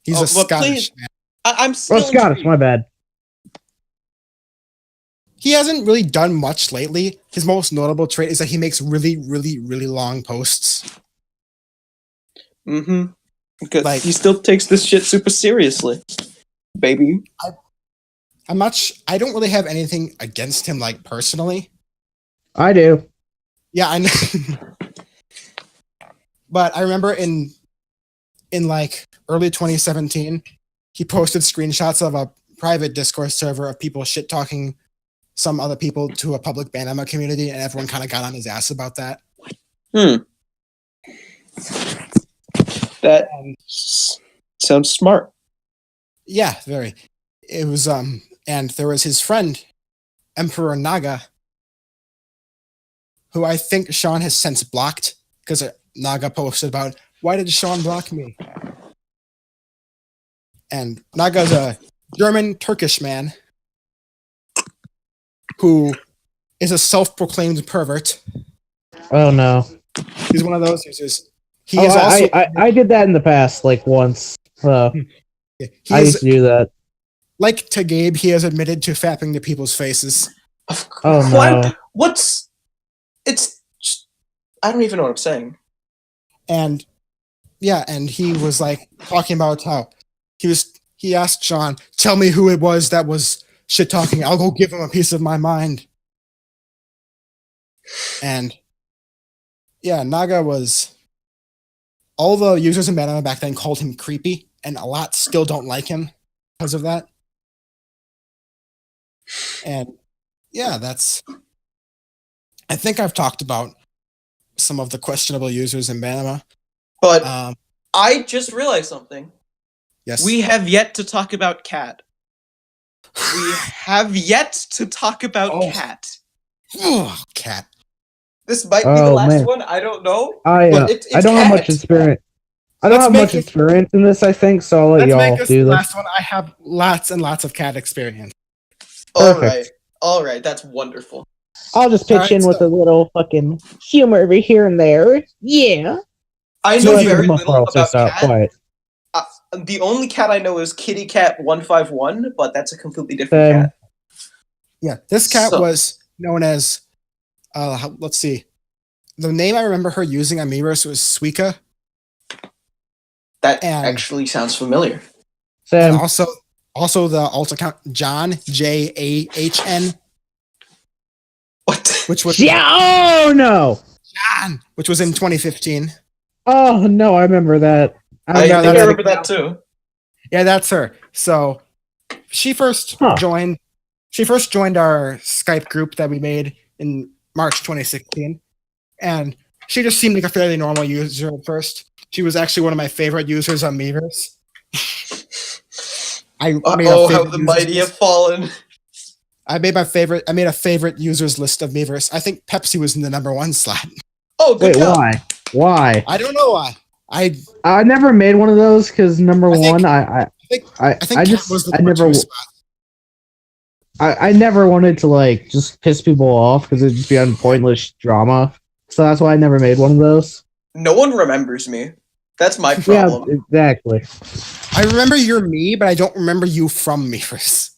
He's a Scottish man. I'm still Scottish, my bad. He hasn't really done much lately. His most notable trait is that he makes really, really, really long posts. Mm-hmm. Because he still takes this shit super seriously, baby. I don't really have anything against him, like, personally. I do. Yeah, I know. But I remember in like early 2017, he posted screenshots of a private Discord server of people shit talking some other people to a public Banama community, and everyone kind of got on his ass about that. That sounds smart. Yeah, very. It was and there was his friend, Emperor Naga, who I think Sean has since blocked because Naga posted about, why did Sean block me? And Naga's a German Turkish man who is a self-proclaimed pervert. Oh no. He's one of those users. He is also. I did that in the past, like once. He I used is to do that. like to Gabe. He has admitted to fapping to people's faces. Oh What? no. What's? It's. I don't even know what I'm saying. And yeah, and he was like talking about how he asked Sean, tell me who it was that was shit talking. I'll go give him a piece of my mind. And yeah, Naga was all the users in Banama back then called him creepy, and a lot still don't like him because of that. And yeah, I think I've talked about some of the questionable users in Banama. But I just realized something. Yes. We have yet to talk about Cat. We have yet to talk about Cat. Oh, Cat. This might be the last one. I don't know. I don't have much experience. I don't have much experience in this, I think, so I'll let y'all do this. Last one. I have lots and lots of Cat experience. Perfect. All right. That's wonderful. I'll just pitch in with a little fucking humor over here and there. Yeah. I know very little about Cat. Quiet. The only cat I know is Kitty Cat 151, but that's a completely different cat. Yeah, this cat was known as. Let's see. The name I remember her using on Miiverse was Suika. That actually sounds familiar. And also the alt account John Jahn. What? Which was oh no, John, which was in 2015. Oh no, I remember that. I remember that too. Yeah, that's her. So she first joined. She first joined our Skype group that we made in March 2016, and she just seemed like a fairly normal user at first. She was actually one of my favorite users on Miiverse. How the mighty have fallen. I made a favorite users list of Miiverse. I think Pepsi was in the #1 slot. Oh, good. Wait, why? Why? I don't know why. I never made one of those because #1, I never wanted to like just piss people off because it'd just be on pointless drama. So that's why I never made one of those. No one remembers me. That's my problem. Yeah, exactly. I remember you're me, but I don't remember you from Miiverse.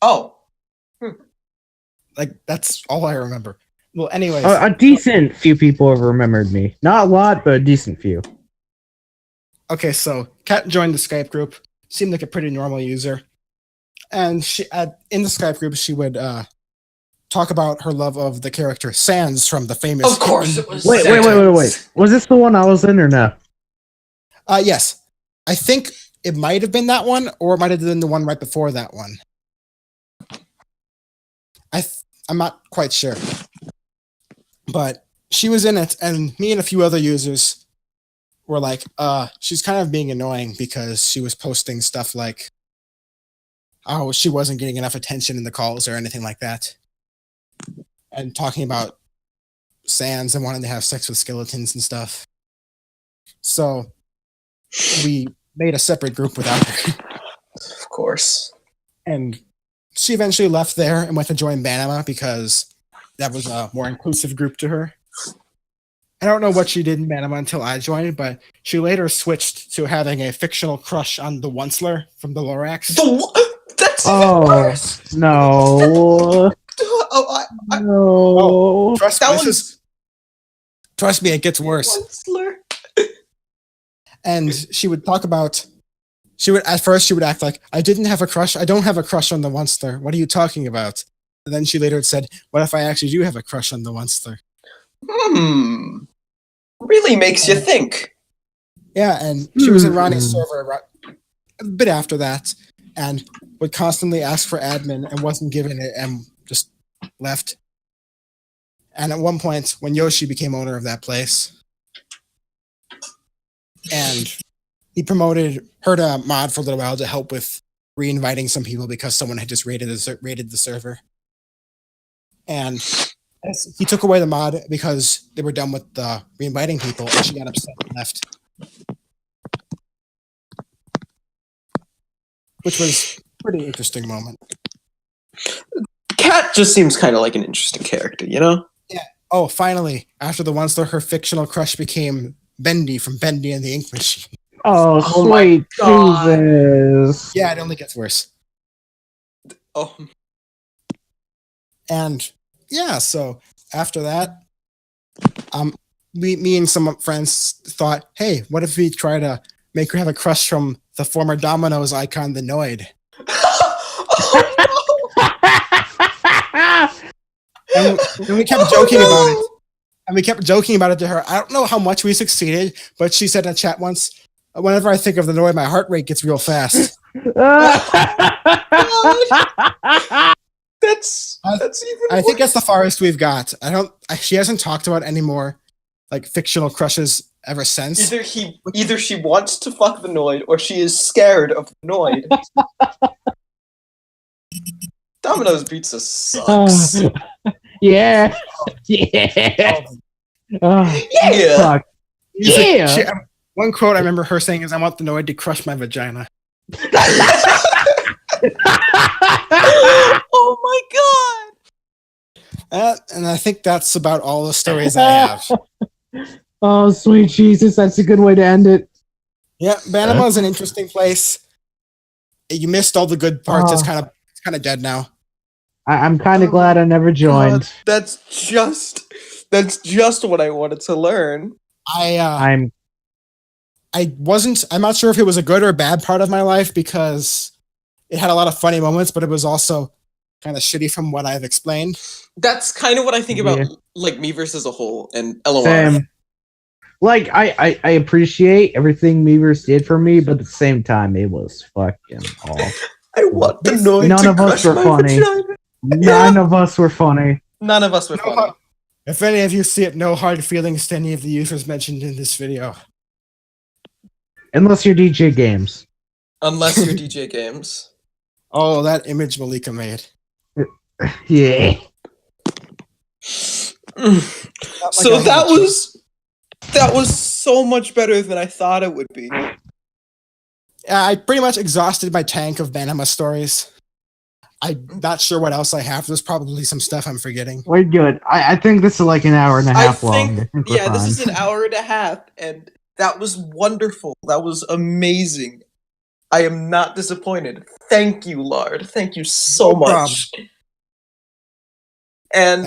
Oh. Like, that's all I remember. Well, anyways. A decent few people have remembered me. Not a lot, but a decent few. Okay, so Kat joined the Skype group. Seemed like a pretty normal user. And she in the Skype group, she would talk about her love of the character Sans from the famous... Of course it was. Wait. Was this the one I was in or no? Yes. I think it might have been that one, or it might have been the one right before that one. I'm not quite sure. But she was in it, and me and a few other users were like, she's kind of being annoying because she was posting stuff like, oh, she wasn't getting enough attention in the calls or anything like that. And talking about Sans and wanting to have sex with skeletons and stuff. So we made a separate group without her. Of course. And she eventually left there and went to join Banama because that was a more inclusive group to her. I don't know what she did in Banama until I joined, but she later switched to having a fictional crush on the Onceler from the Lorax. That's even worse. No. No. Trust me, it gets worse. Onceler. And she would talk about... At first she would act like, I don't have a crush on the Onceler. What are you talking about? And then she later said, what if I actually do have a crush on the Onceler? Really makes you think. Yeah, and she was in Ronnie's server a bit after that, and would constantly ask for admin and wasn't given it and just left. And at one point, when Yoshi became owner of that place, and he promoted her to mod for a little while to help with re-inviting some people because someone had just raided the server. And he took away the mod because they were done with the re-inviting people, and she got upset and left. Which was a pretty interesting moment. Cat just seems kind of like an interesting character, you know? Oh, finally, after the one star, her fictional crush became Bendy from Bendy and the Ink Machine. Oh, Oh my sweet God. Jesus. Yeah, it only gets worse. Oh, And yeah, so after that, me and some friends thought, hey, what if we try to make her have a crush from the former Domino's icon, the Noid? And we kept joking about it. And we kept joking about it to her. I don't know how much we succeeded, but she said in a chat once, whenever I think of the Noid, my heart rate gets real fast. That's even I think worse. that's the farthest we've got. She hasn't talked about any more like fictional crushes ever since. Either she wants to fuck the Noid or she is scared of the Noid. Domino's Pizza sucks. Yeah. Yeah. Yeah. Fuck. Yeah. One quote I remember her saying is, "I want the Noid to crush my vagina." Oh my God. And I think that's about all the stories I have. Oh, sweet Jesus, that's a good way to end it. Yeah, Banama is an interesting place. You missed all the good parts. It's kind of dead now. I'm kind of glad I never joined. God, that's just what I wanted to learn. I'm not sure if it was a good or bad part of my life because it had a lot of funny moments, but it was also kind of shitty from what I've explained. That's kind of what I think about like Miiverse as a whole and LOR. Same. Like I appreciate everything Miiverse did for me, but at the same time, it was fucking awful. I want the Noid None to of us crush were my funny. vagina. None of us were funny. None of us were funny. If any of you see it, no hard feelings to any of the users mentioned in this video. Unless you're DJ Games. Unless you're DJ Games. Oh, that image Malika made. Yeah. So that was so much better than I thought it would be. I pretty much exhausted my tank of Banama stories. I'm not sure what else I have. There's probably some stuff I'm forgetting. We're good. I think this is like an hour and a half long. I think we're Yeah, this fine. is an hour and a half, and that was wonderful. That was amazing. I am not disappointed. Thank you, Lard. Thank you so No much. And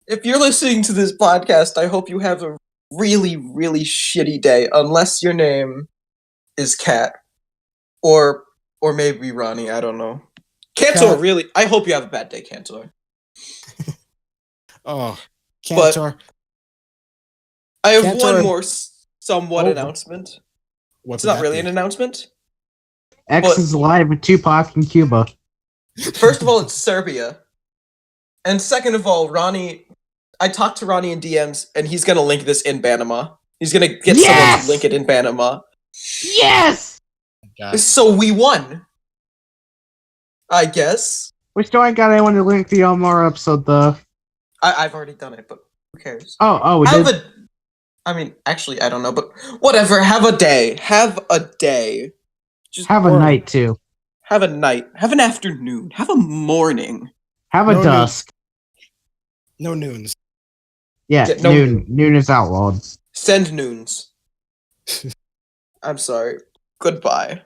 if you're listening to this podcast, I hope you have a really, really shitty day, unless your name is Kat. Or maybe Ronnie, I don't know. Cantor, really, I hope you have a bad day, Cantor. Oh, Cantor. But I have one more somewhat announcement. It's not really an announcement. X is live with Tupac in Cuba. First of all, it's Serbia. And second of all, Ronnie, I talked to Ronnie in DMs, and he's going to link this in Banama. He's going to get someone to link it in Banama. Yes! So we won. I guess. We still ain't got anyone to link the Omar episode, though. I've already done it, but who cares? We did? I mean, actually, I don't know, but whatever. Have a day. Have a day. Just have a night, too. Have a night. Have an afternoon. Have a morning. Have a dusk. No noons. Yeah, noon. Noon is outlawed. Send noons. I'm sorry. Goodbye.